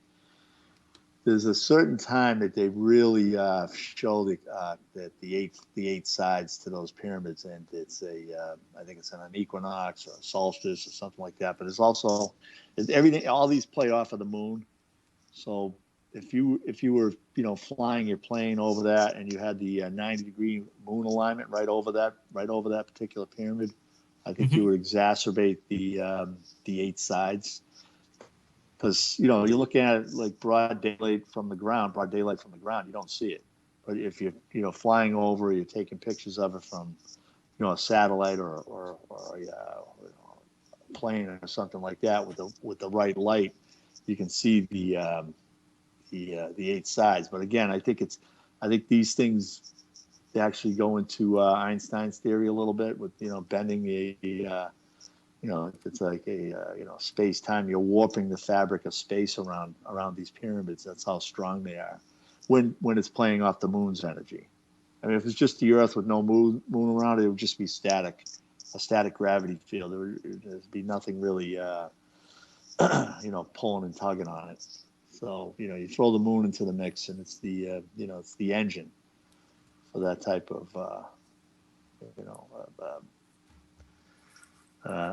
[SPEAKER 3] there's a certain time that they really show that the eight sides to those pyramids, and it's I think it's an equinox or a solstice or something like that. But it's also everything. All these play off of the moon. So if you were flying your plane over that and you had the 90-degree moon alignment right over that particular pyramid, I think you would exacerbate the eight sides. Because you're looking at it like broad daylight from the ground, you don't see it. But if you're flying over, you're taking pictures of it from a satellite or a plane or something like that with the right light, you can see the eight sides. But again, I think these things actually go into Einstein's theory a little bit with bending the it's like a space time. You're warping the fabric of space around these pyramids. That's how strong they are when it's playing off the moon's energy. I mean, if it's just the Earth with no moon around it, it would just be a static gravity field. There'd be nothing really pulling and tugging on it. So you throw the moon into the mix, and it's the it's the engine for that type of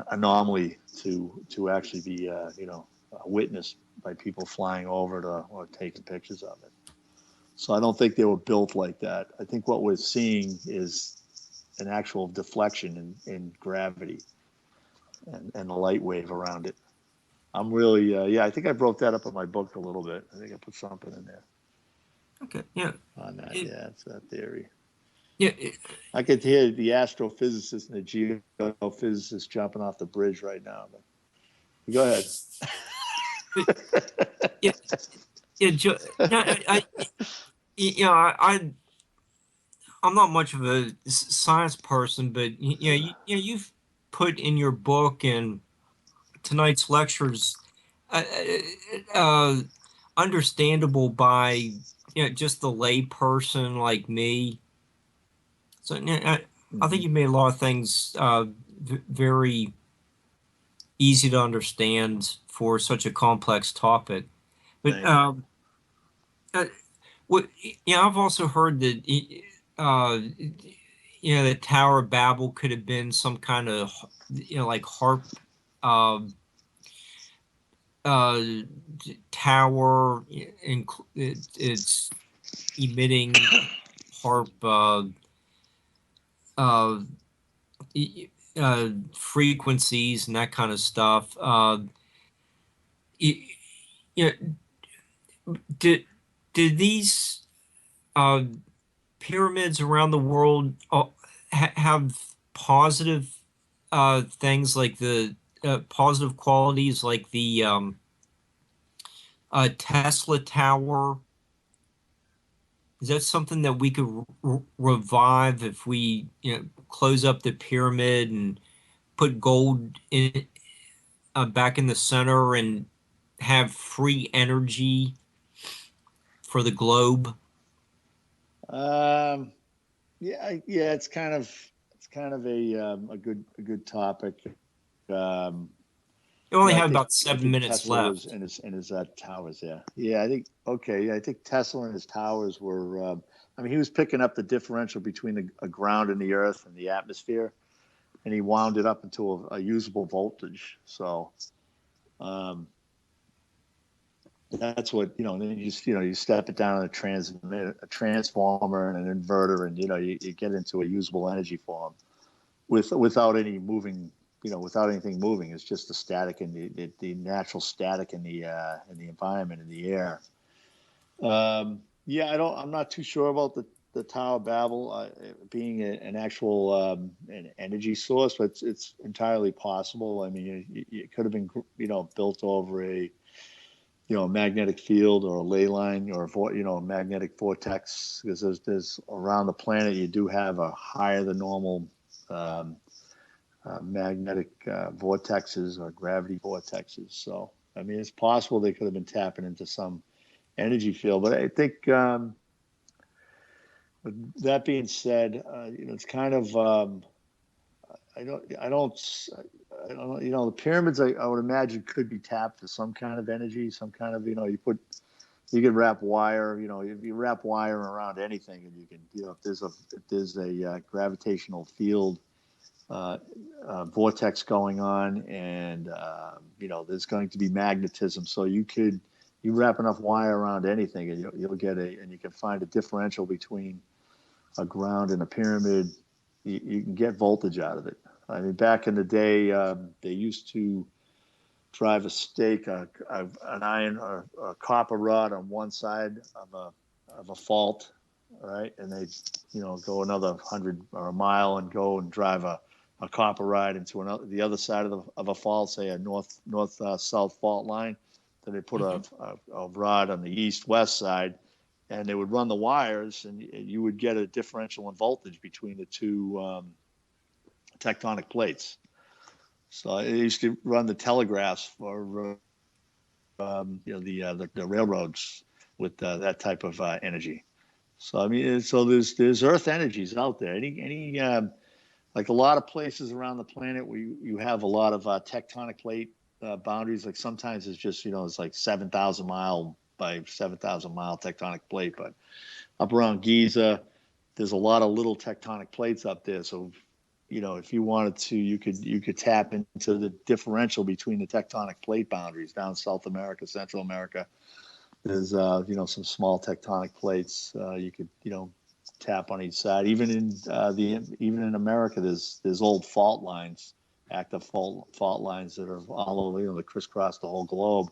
[SPEAKER 3] anomaly to actually be witnessed by people flying over it or taking pictures of it. So I don't think they were built like that. I think what we're seeing is an actual deflection in gravity and the light wave around it. I'm really I think I broke that up in my book a little bit. I think I put something in there.
[SPEAKER 2] Okay, yeah.
[SPEAKER 3] On that, it's that theory.
[SPEAKER 2] Yeah,
[SPEAKER 3] I could hear the astrophysicist and the geophysicist jumping off the bridge right now. But go ahead.
[SPEAKER 2] I'm not much of a science person, but you've put in your book and tonight's lectures understandable by just the lay person like me. So I think you made a lot of things very easy to understand for such a complex topic. But what I've also heard that the Tower of Babel could have been some kind of like harp tower. It's emitting harp frequencies and that kind of stuff. Did these pyramids around the world have positive things like the positive qualities like the Tesla Tower? Is that something that we could revive if we close up the pyramid and put gold in back in the center and have free energy for the globe?
[SPEAKER 3] Yeah, it's kind of a good topic.
[SPEAKER 2] You only have about 7 minutes
[SPEAKER 3] Tesla
[SPEAKER 2] left.
[SPEAKER 3] and his towers. Yeah. I think Tesla and his towers were. He was picking up the differential between the ground and the earth and the atmosphere, and he wound it up into a usable voltage. So, that's what Then you step it down in a transformer and an inverter, and you get into a usable energy form without any moving. Without anything moving. It's just the static and the natural static in the environment, in the air. I'm not too sure about the Tower of Babel being an actual an energy source, but it's entirely possible. It could have been built over a magnetic field or a ley line or a magnetic vortex, because there's around the planet you do have a higher than normal magnetic vortexes or gravity vortexes. So, it's possible they could have been tapping into some energy field. But I think, with that being said, it's kind of, the pyramids, I would imagine, could be tapped to some kind of energy, some kind of, you can wrap wire, if you wrap wire around anything, and you can, if there's a gravitational field vortex going on, and there's going to be magnetism, so you wrap enough wire around anything, and you'll get and you can find a differential between a ground and a pyramid. You can get voltage out of it. Back in the day, they used to drive a stake, an iron or a copper rod on one side of a fault, right, and they go another 100 or a mile and go and drive a copper rod into the other side of a fault, say a north-south fault line. Then they put a rod on the east-west side, and they would run the wires, and you would get a differential in voltage between the two tectonic plates. So they used to run the telegraphs for the railroads with that type of energy. So there's earth energies out there. Any like a lot of places around the planet where you have a lot of tectonic plate boundaries. Like sometimes it's just it's like 7,000 mile by 7,000 mile tectonic plate. But up around Giza, there's a lot of little tectonic plates up there. So if you wanted to, you could tap into the differential between the tectonic plate boundaries down South America, Central America. There's some small tectonic plates you could tap on each side. Even in America, there's old fault lines, active fault lines that are all over, that crisscross the whole globe.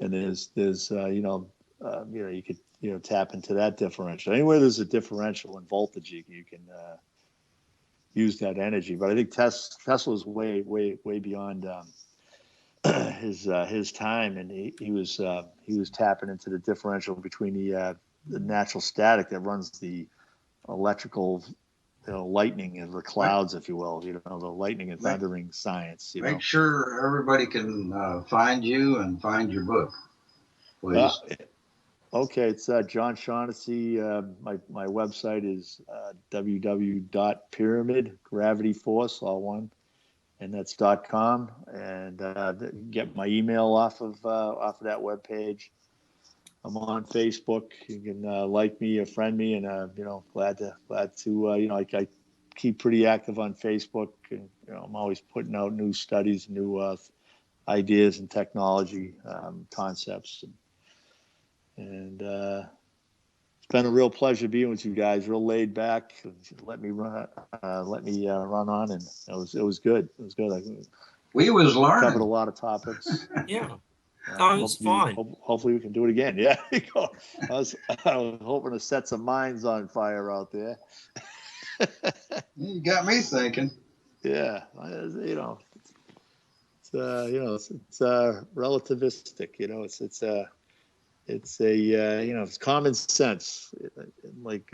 [SPEAKER 3] And there's you could tap into that differential. Anywhere there's a differential in voltage, you can use that energy. But I think Tesla's way beyond his time, and he was tapping into the differential between the natural static that runs the electrical lightning and the clouds, if you will, the lightning and thundering science.
[SPEAKER 1] Make sure everybody can find you and find your book, please.
[SPEAKER 3] Okay, it's John Shaughnessy. My website is www.pyramid gravity force, all one, and that's .com. And get my email off of that webpage. I'm on Facebook. You can like me or friend me, and glad to I keep pretty active on Facebook. And, I'm always putting out new studies, new ideas and technology concepts, and it's been a real pleasure being with you guys. Real laid back. Let me run on, and it was good. It was good.
[SPEAKER 1] We was learning.
[SPEAKER 3] Covered a lot of topics.
[SPEAKER 2] Yeah. Oh, it's fun.
[SPEAKER 3] Hopefully we can do it again. Yeah. I was hoping to set some minds on fire out there.
[SPEAKER 1] You got me thinking.
[SPEAKER 3] Yeah. It's relativistic. It's common sense. Like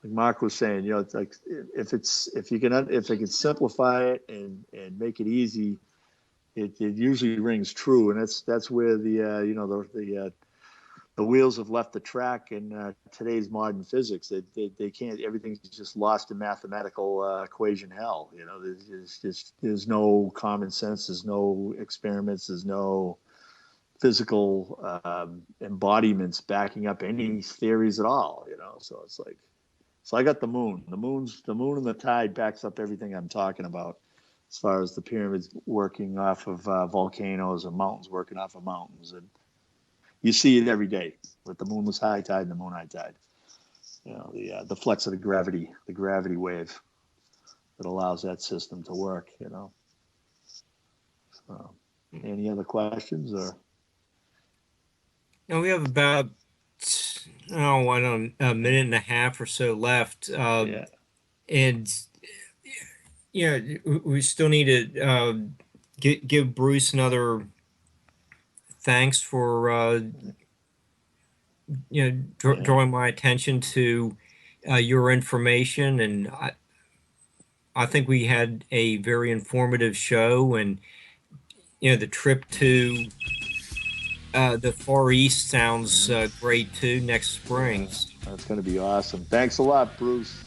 [SPEAKER 3] Mark was saying, it's like if it can simplify it and make it easy, it usually rings true, and that's where the wheels have left the track in today's modern physics. They can't. Everything's just lost in mathematical equation hell. There's no common sense. There's no experiments. There's no physical embodiments backing up any theories at all. So it's like, so I got the moon. The moon and the tide backs up everything I'm talking about, as far as the pyramids working off of volcanoes and mountains working off of mountains. And you see it every day with the moonless high tide and the moon high tide. The flex of the gravity wave that allows that system to work. So, any other questions? Or
[SPEAKER 2] Now we have about a minute and a half or so left.
[SPEAKER 3] Yeah.
[SPEAKER 2] And we still need to give Bruce another thanks for drawing my attention to your information, and I think we had a very informative show, and the trip to the Far East sounds great too next spring.
[SPEAKER 3] That's going to be awesome. Thanks a lot, Bruce.